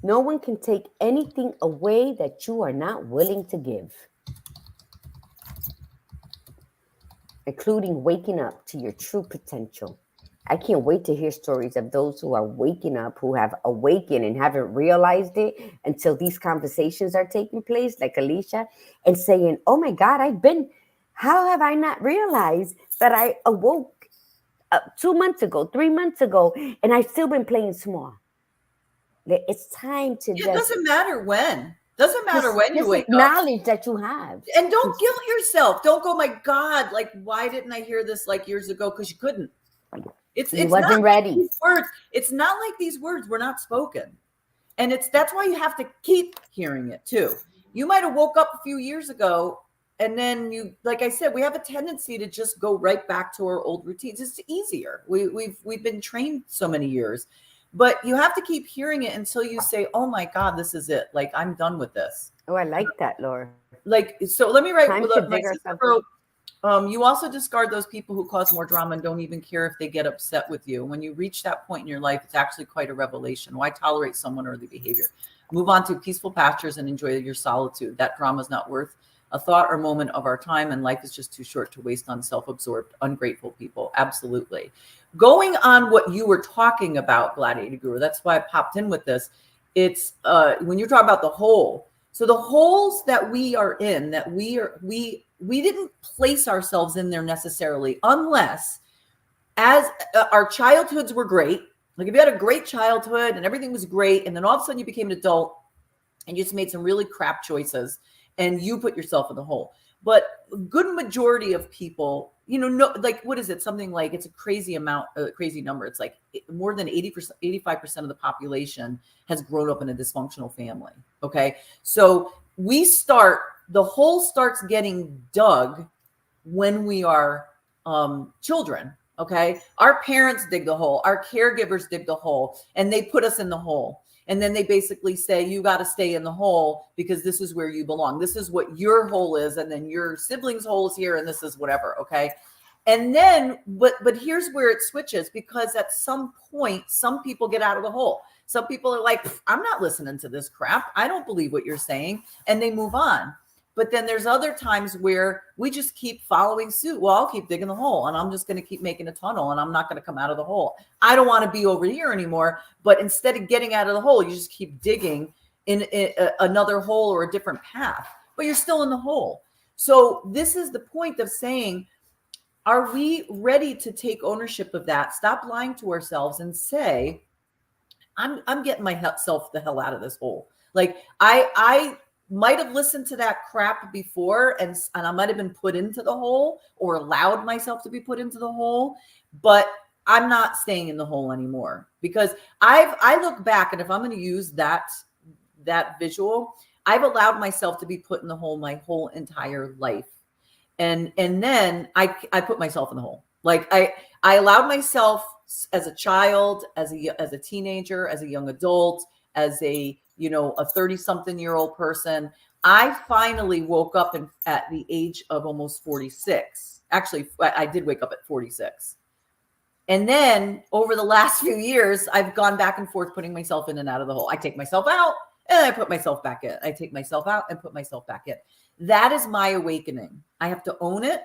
Speaker 2: No one can take anything away that you are not willing to give, including waking up to your true potential. I can't wait to hear stories of those who are waking up, who have awakened and haven't realized it until these conversations are taking place, like Alicia, and saying, oh my God, how have I not realized that I awoke 2 months ago, 3 months ago, and I've still been playing small? It's time to
Speaker 1: It doesn't matter when. Doesn't matter when you wake up.
Speaker 2: Acknowledge that you have.
Speaker 1: And don't guilt yourself. Don't go, my God, like, why didn't I hear this like years ago? Because you couldn't. It's
Speaker 2: wasn't
Speaker 1: not
Speaker 2: ready.
Speaker 1: Like these words. It's not like these words were not spoken. And that's why you have to keep hearing it too. You might have woke up a few years ago, and then you, like I said, we have a tendency to just go right back to our old routines. It's easier. We've been trained so many years. But you have to keep hearing it until you say, oh my God, this is it. Like, I'm done with this.
Speaker 2: Oh, I like that, Laura.
Speaker 1: Like, so let me write.
Speaker 2: Time to dig ourselves
Speaker 1: wrote, you also discard those people who cause more drama and don't even care if they get upset with you. When you reach that point in your life, it's actually quite a revelation. Why tolerate someone or their behavior? Move on to peaceful pastures and enjoy your solitude. That drama is not worth a thought or moment of our time, and life is just too short to waste on self-absorbed, ungrateful people. Absolutely. Going on what you were talking about, Gladiator Guru, that's why I popped in with this. It's when you talk about the hole. So the holes that we are in, that we didn't place ourselves in there necessarily, unless as our childhoods were great. Like if you had a great childhood and everything was great, and then all of a sudden you became an adult and you just made some really crap choices and you put yourself in the hole. But a good majority of people, no, like, what is it? Something like, it's a crazy amount, a crazy number. It's like more than 80%, 85% of the population has grown up in a dysfunctional family. Okay. So the hole starts getting dug when we are children. Okay. Our parents dig the hole, our caregivers dig the hole, and they put us in the hole. And then they basically say, you got to stay in the hole because this is where you belong. This is what your hole is. And then your sibling's hole is here. And this is whatever. Okay. And then, but here's where it switches, because at some point, some people get out of the hole. Some people are like, I'm not listening to this crap. I don't believe what you're saying. And they move on. But then there's other times where we just keep following suit. Well, I'll keep digging the hole, and I'm just going to keep making a tunnel, and I'm not going to come out of the hole. I don't want to be over here anymore. But instead of getting out of the hole, you just keep digging in another hole or a different path, but you're still in the hole. So this is the point of saying, are we ready to take ownership of that? Stop lying to ourselves and say, I'm getting myself the hell out of this hole. Like I might have listened to that crap before, and I might have been put into the hole or allowed myself to be put into the hole, but I'm not staying in the hole anymore, because I look back, and if I'm going to use that visual, I've allowed myself to be put in the hole my whole entire life. And then I put myself in the hole. Like I allowed myself as a child, as a teenager, as a young adult, as a 30-something-year-old person. I finally woke up at the age of almost 46. Actually, I did wake up at 46. And then over the last few years, I've gone back and forth, putting myself in and out of the hole. I take myself out and I put myself back in. I take myself out and put myself back in. That is my awakening. I have to own it.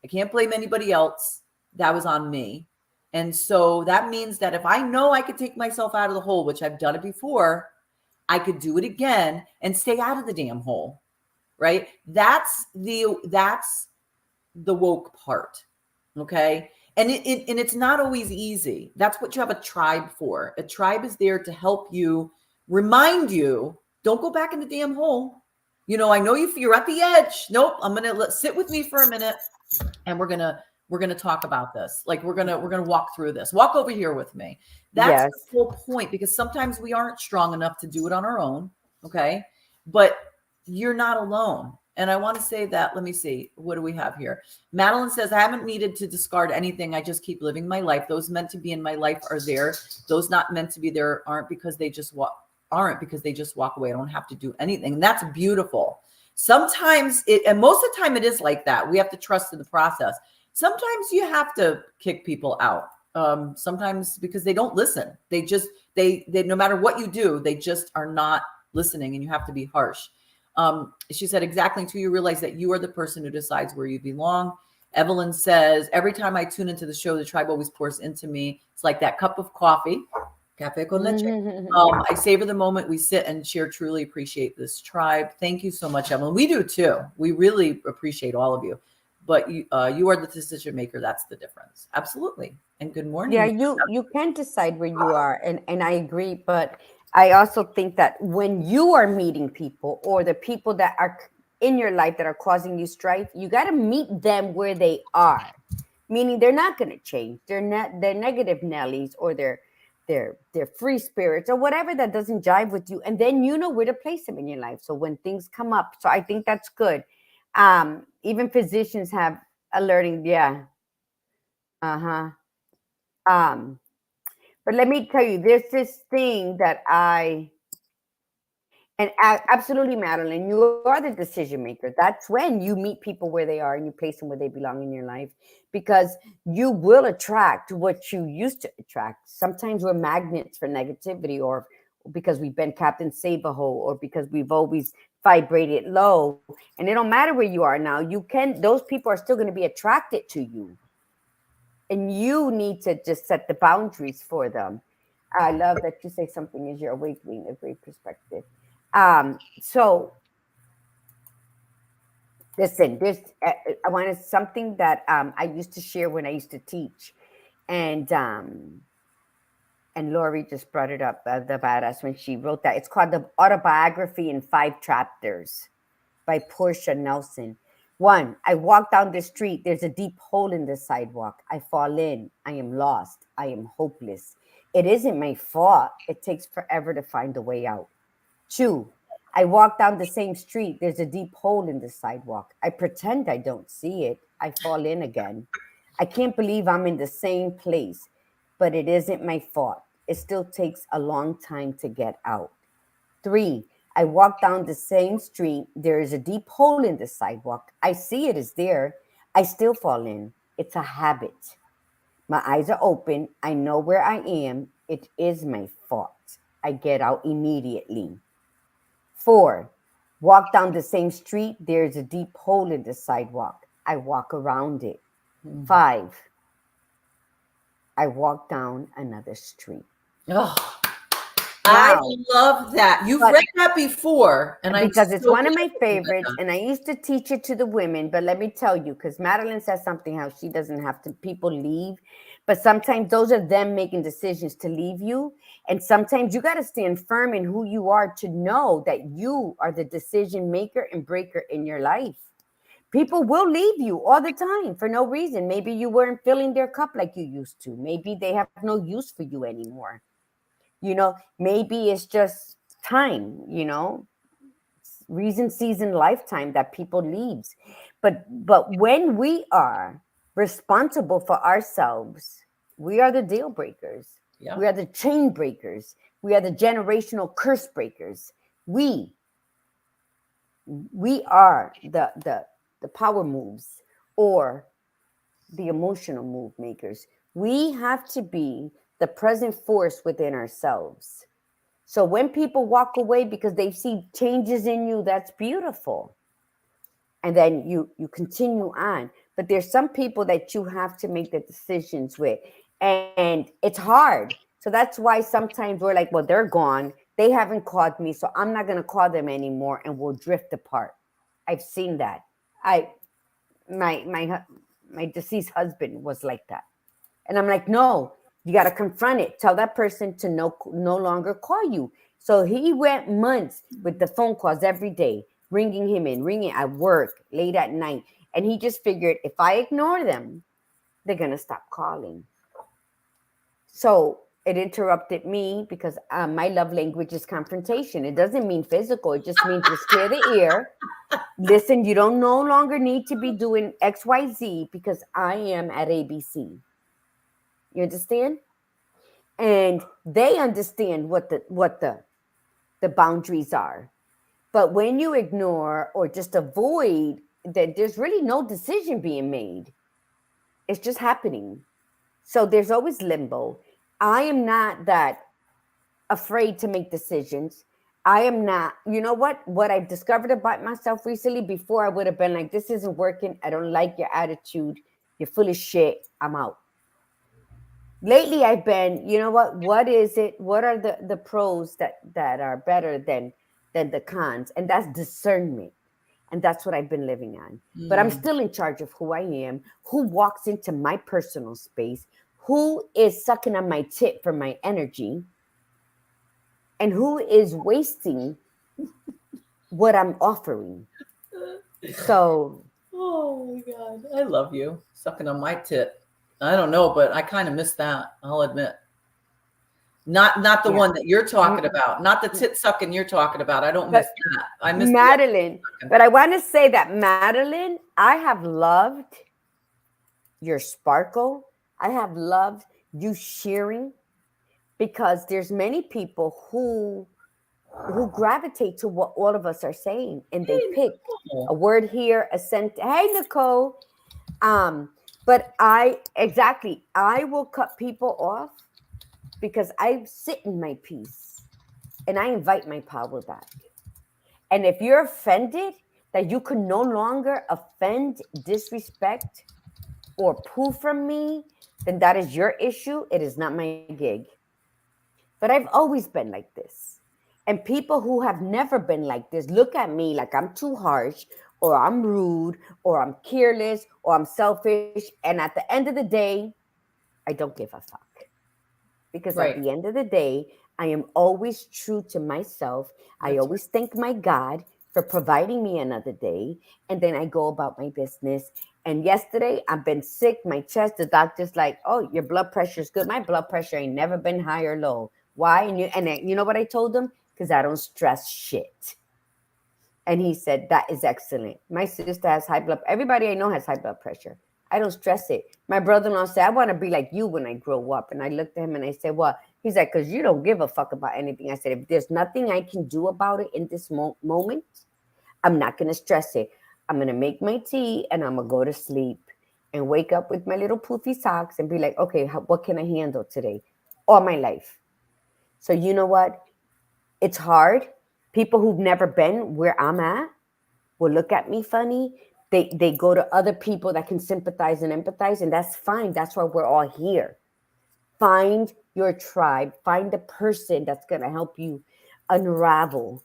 Speaker 1: I can't blame anybody else. That was on me. And so that means that if I know I could take myself out of the hole, which I've done it before, I could do it again and stay out of the damn hole, right? That's the woke part, okay? And it's not always easy. That's what you have a tribe for. A tribe is there to help you, remind you, don't go back in the damn hole. I know you're at the edge. Nope, I'm gonna sit with me for a minute, and we're gonna talk about this. Like we're gonna walk through this. Walk over here with me. That's
Speaker 2: Yes.
Speaker 1: the whole point, because sometimes we aren't strong enough to do it on our own. Okay, but you're not alone. And I want to say that, let me see, what do we have here? Madeline says, I haven't needed to discard anything. I just keep living my life. Those meant to be in my life are there. Those not meant to be there aren't, because they just walk away. I don't have to do anything. And that's beautiful. Sometimes and most of the time it is like that. We have to trust in the process. Sometimes you have to kick people out. Sometimes because they don't listen. They no matter what you do, they just are not listening, and you have to be harsh. She said, exactly, until you realize that you are the person who decides where you belong. Evelyn says, every time I tune into the show, the tribe always pours into me. It's like that cup of coffee. Cafe con leche. I savor the moment we sit and share. Truly appreciate this tribe. Thank you so much, Evelyn. We do too. We really appreciate all of you. But you are the decision maker. That's the difference. Absolutely. And good morning.
Speaker 2: Yeah, you can decide where you are, and I agree. But I also think that when you are meeting people, or the people that are in your life that are causing you strife, you got to meet them where they are. Meaning they're not going to change. They're negative Nellies, or they're free spirits, or whatever that doesn't jive with you. And then you know where to place them in your life. So when things come up, so I think that's good. Even physicians have alerting. Yeah. But let me tell you, there's this thing that absolutely, Madeline, you are the decision maker. That's when you meet people where they are and you place them where they belong in your life, because you will attract what you used to attract. Sometimes we're magnets for negativity, or because we've been Captain Save-A-Ho, or because we've always vibrated low. And it don't matter where you are now. Those people are still going to be attracted to you. And you need to just set the boundaries for them. I love that you say something is your awakening, a great perspective. So listen, I wanted something that I used to share when I used to teach. And Lori just brought it up, the badass, when she wrote that. It's called The Autobiography in 5 Chapters by Portia Nelson. 1, I walk down the street. There's a deep hole in the sidewalk. I fall in. I am lost. I am hopeless. It isn't my fault. It takes forever to find a way out. 2, I walk down the same street. There's a deep hole in the sidewalk. I pretend I don't see it. I fall in again. I can't believe I'm in the same place, but it isn't my fault. It still takes a long time to get out. 3, I walk down the same street. There is a deep hole in the sidewalk. I see it is there. I still fall in. It's a habit. My eyes are open. I know where I am. It is my fault. I get out immediately. 4, walk down the same street. There's a deep hole in the sidewalk. I walk around it. 5, I walk down another street.
Speaker 1: Oh, I
Speaker 2: Now,
Speaker 1: love that. You've
Speaker 2: but
Speaker 1: read that before, and I'm
Speaker 2: because it's
Speaker 1: so
Speaker 2: one of my
Speaker 1: glad you read
Speaker 2: favorites,
Speaker 1: that.
Speaker 2: and I used to teach it to the women. But let me tell you, because Madeline says something how she doesn't have to, people leave, but sometimes those are them making decisions to leave you. And sometimes you got to stand firm in who you are to know that you are the decision maker and breaker in your life. People will leave you all the time for no reason. Maybe you weren't filling their cup like you used to. Maybe they have no use for you anymore. Maybe it's just time, reason, season, lifetime that people leaves. But when we are responsible for ourselves, we are the deal breakers.
Speaker 1: Yeah.
Speaker 2: We are the chain breakers. We are the generational curse breakers. We are the power moves or the emotional move makers. We have to be the present force within ourselves. So when people walk away because they see changes in you, that's beautiful. And then you continue on. But there's some people that you have to make the decisions with. And it's hard. So that's why sometimes we're like, well, they're gone. They haven't called me, so I'm not going to call them anymore, and we'll drift apart. I've seen that. I my deceased husband was like that. And I'm like, no, you got to confront it. Tell that person to no longer call you. So he went months with the phone calls every day, ringing him in, ringing at work, late at night. And he just figured if I ignore them, they're going to stop calling. So it interrupted me because my love language is confrontation. It doesn't mean physical. It just means just clear the ear. Listen, you don't no longer need to be doing XYZ because I am at ABC. You understand? And they understand what the boundaries are. But when you ignore or just avoid, that there's really no decision being made. It's just happening. So there's always limbo. I am not that afraid to make decisions. I am not, you know what I've discovered about myself recently, before I would have been like, this isn't working. I don't like your attitude. You're full of shit. I'm out. Lately I've been, what is it? What are the pros that are better than the cons? And that's discernment. And that's what I've been living on. But I'm still in charge of who I am, who walks into my personal space, who is sucking on my tit for my energy, and who is wasting what I'm offering. So,
Speaker 1: Oh my God. I love you. Sucking on my tit. I don't know, but I kind of miss that. I'll admit. Not the one that you're talking about. Not the tit sucking you're talking about. I don't miss that. I miss
Speaker 2: Madeline. But I want to say that, Madeline, I have loved your sparkle. I have loved you sharing, because there's many people who gravitate to what all of us are saying, and they pick a word here, a sentence. Hey, Nicole. But I will cut people off because I sit in my peace and I invite my power back. And if you're offended that you can no longer offend, disrespect, or pull from me, then that is your issue. It is not my gig. But I've always been like this. And people who have never been like this look at me like I'm too harsh, or I'm rude, or I'm careless, or I'm selfish. And at the end of the day, I don't give a fuck. Because at the end of the day, I am always true to myself. I always thank my God for providing me another day. And then I go about my business. And yesterday, I've been sick, my chest, the doctor's like, oh, your blood pressure is good. My blood pressure ain't never been high or low. Why? And you know what I told him? Because I don't stress shit. And he said, that is excellent. My sister has high blood. Everybody I know has high blood pressure. I don't stress it. My brother-in-law said, I want to be like you when I grow up. And I looked at him and I said, well, he's like, because you don't give a fuck about anything. I said, if there's nothing I can do about it in this moment, I'm not going to stress it. I'm going to make my tea and I'm going to go to sleep. and wake up with my little poofy socks and be like, okay, what can I handle today? All my life. So you know what? It's hard. People who've never been where I'm at will look at me funny. They go to other people that can sympathize and empathize, and that's fine. That's why we're all here. Find your tribe. Find the person that's going to help you unravel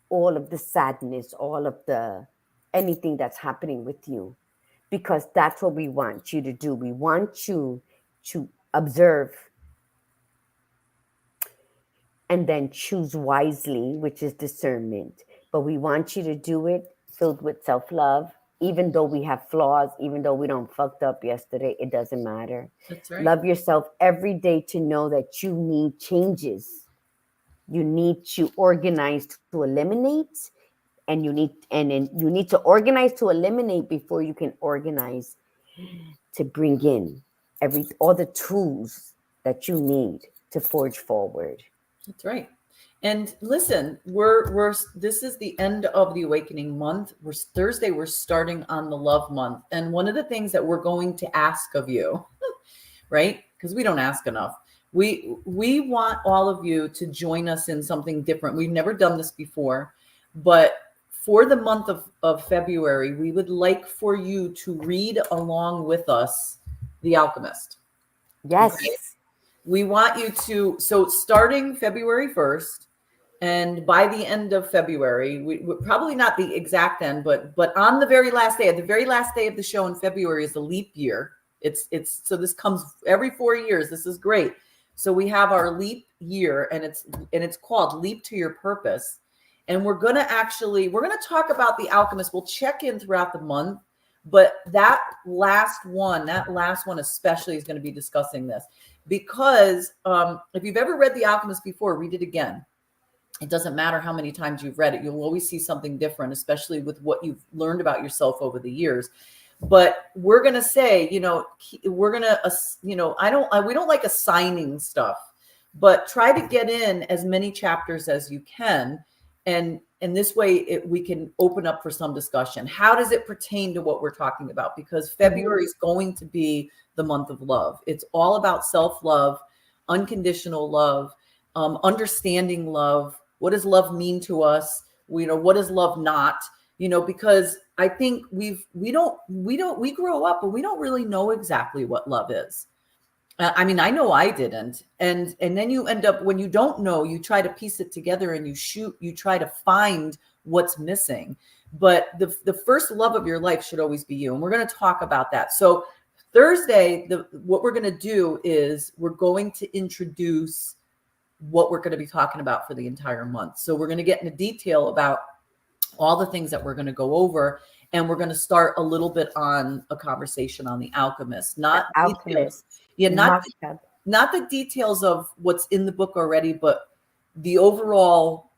Speaker 2: all of the sadness, all of the anything that's happening with you, because that's what we want you to do. We want you to observe and then choose wisely, which is discernment. But we want you to do it filled with self-love. Even though we have flaws, even though we don't fucked up yesterday, it doesn't matter.
Speaker 1: That's right.
Speaker 2: Love yourself every day to know that you need changes. You need to organize to eliminate, and you need to organize to eliminate before you can organize to bring in all the tools that you need to forge forward.
Speaker 1: That's right. And listen, we're this is the end of the awakening month. Thursday, we're starting on the love month. And one of the things that we're going to ask of you, right? Because we don't ask enough. We want all of you to join us in something different. We've never done this before, but for the month of February, we would like for you to read along with us The Alchemist.
Speaker 2: Yes.
Speaker 1: Okay? We want you to, so starting February 1st, and by the end of February, we probably not the exact end, but on the very last day, of the show in February is a leap year. It's so this comes every 4 years. This is great. So we have our leap year, and it's called Leap to Your Purpose. And we're going to talk about The Alchemist. We'll check in throughout the month, but that last one especially is going to be discussing this, because if you've ever read The Alchemist before, read it again. It doesn't matter how many times you've read it. You'll always see something different, especially with what you've learned about yourself over the years. But we're going to say, we don't like assigning stuff, but try to get in as many chapters as you can. And this way we can open up for some discussion. How does it pertain to what we're talking about? Because February is going to be the month of love. It's all about self-love, unconditional love, understanding love. What does love mean to us? What is love not? Because I think we grow up and we don't really know exactly what love is. I mean, I know I didn't. And then you end up, when you don't know, you try to piece it together and you try to find what's missing. But the first love of your life should always be you. And we're going to talk about that. So Thursday, what we're going to do is we're going to introduce what we're going to be talking about for the entire month. So we're going to get into detail about all the things that we're going to go over. And we're going to start a little bit on a conversation on The Alchemist, not details. Yeah, not the details of what's in the book already, but the overall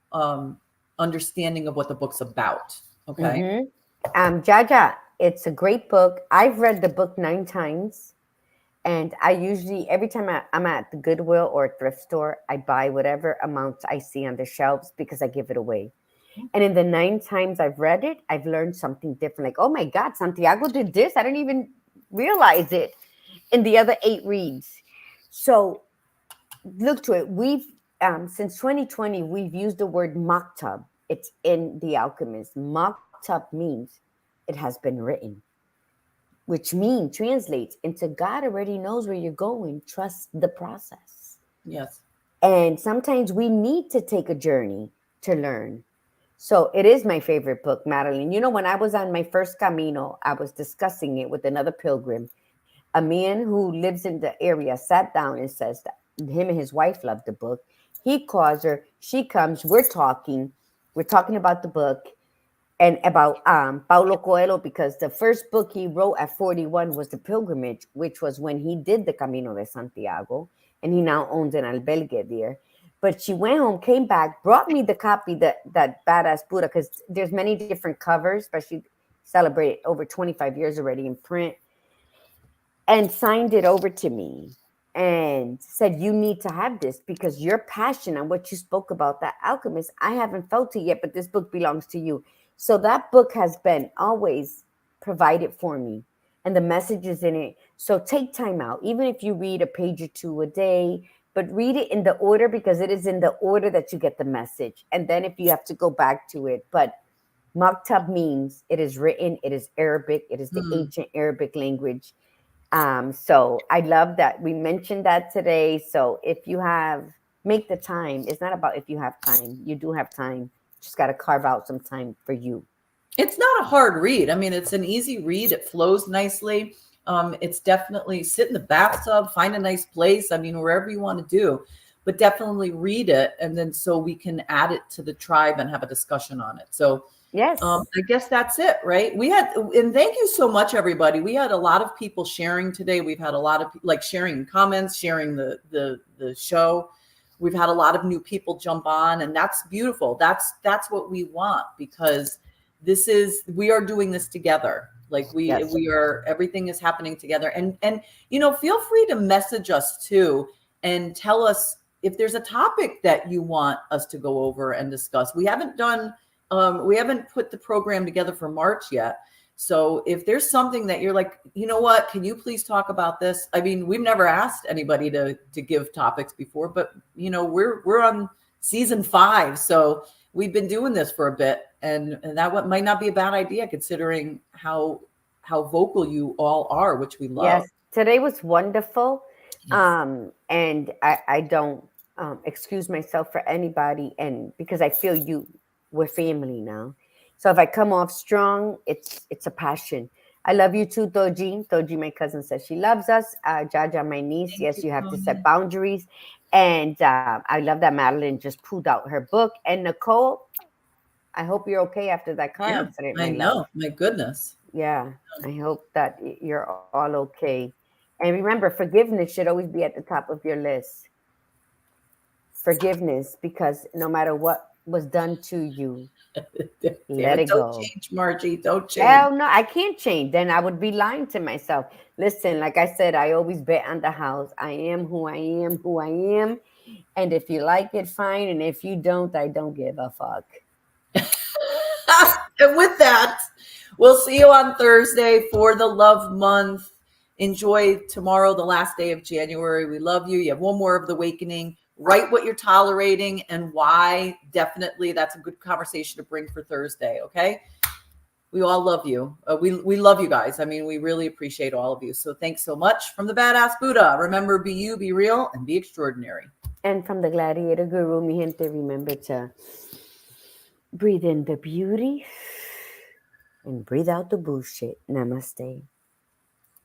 Speaker 1: understanding of what the book's about. Okay.
Speaker 2: Jaja, it's a great book. I've read the book 9 times, and I usually, every time I'm at the Goodwill or thrift store, I buy whatever amounts I see on the shelves because I give it away. And in the 9 times I've read it, I've learned something different. Like, oh my God, Santiago did this. I didn't even realize it in the other 8 reads. So look to it. We've, since 2020, we've used the word maktub. It's in The Alchemist. Maktub means it has been written, which translates into God already knows where you're going. Trust the process.
Speaker 1: Yes.
Speaker 2: And sometimes we need to take a journey to learn. So it is my favorite book, Madeline. When I was on my first Camino, I was discussing it with another pilgrim. A man who lives in the area sat down and says that him and his wife love the book. He calls her, she comes, we're talking about the book and about Paulo Coelho, because the first book he wrote at 41 was The Pilgrimage, which was when he did the Camino de Santiago, and he now owns an albergue there. But she went home, came back, brought me the copy, that badass Buddha, because there's many different covers, but she celebrated over 25 years already in print, and signed it over to me and said, you need to have this because your passion and what you spoke about, that alchemist, I haven't felt it yet, but this book belongs to you. So that book has been always provided for me. and the messages in it. So take time out, even if you read a page or two a day, but read it in the order, because it is in the order that you get the message. And then if you have to go back to it, but Maktab means it is written, it is Arabic, it is the ancient Arabic language. So I love that we mentioned that today. So if you make the time. It's not about if you have time. You do have time. Just got to carve out some time for you.
Speaker 1: It's not a hard read. I mean, it's an easy read. It flows nicely. It's definitely sit in the bathtub, find a nice place. I mean, wherever you want to do, but definitely read it. And then so we can add it to the tribe and have a discussion on it. So
Speaker 2: yes,
Speaker 1: I guess that's it, right? And thank you so much, everybody. We had a lot of people sharing today. We've had a lot of like sharing comments, sharing the show. We've had a lot of new people jump on, and that's beautiful. That's what we want, because we are doing this together. Like we are, everything is happening together. And feel free to message us too and tell us if there's a topic that you want us to go over and discuss. We haven't put the program together for March yet. So if there's something that you're like, you know what, can you please talk about this? I mean, we've never asked anybody to give topics before, but we're on season 5. So we've been doing this for a bit, and that might not be a bad idea, considering how vocal you all are, which we love.
Speaker 2: Yes, today was wonderful.
Speaker 1: Yes.
Speaker 2: And I don't excuse myself for anybody, and because I feel we're family now. So if I come off strong, it's a passion. I love you too, Toji. Toji, my cousin, says she loves us. Jaja, my niece, yes, you have to set boundaries. And I love that Madeline just pulled out her book. And Nicole, I hope you're okay after that car accident.
Speaker 1: I know. Love. My goodness.
Speaker 2: Yeah, I hope that you're all okay. And remember, forgiveness should always be at the top of your list. Forgiveness, because no matter what was done to you, let it go.
Speaker 1: Don't change, Margie. Don't change.
Speaker 2: Hell no, I can't change. Then I would be lying to myself. Listen, like I said, I always bet on the house. I am who I am. And if you like it, fine. And if you don't, I don't give a fuck.
Speaker 1: And with that, we'll see you on Thursday for the Love Month. Enjoy tomorrow, the last day of January. We love you. You have one more of the awakening. Write what you're tolerating and why. Definitely, that's a good conversation to bring for Thursday. Okay. We all love you. We love you guys. I mean, we really appreciate all of you. So thanks so much. From the Badass Buddha, remember, be you, be real, and be extraordinary.
Speaker 2: And from the Gladiator Guru, mi gente, remember to breathe in the beauty and breathe out the bullshit. Namaste.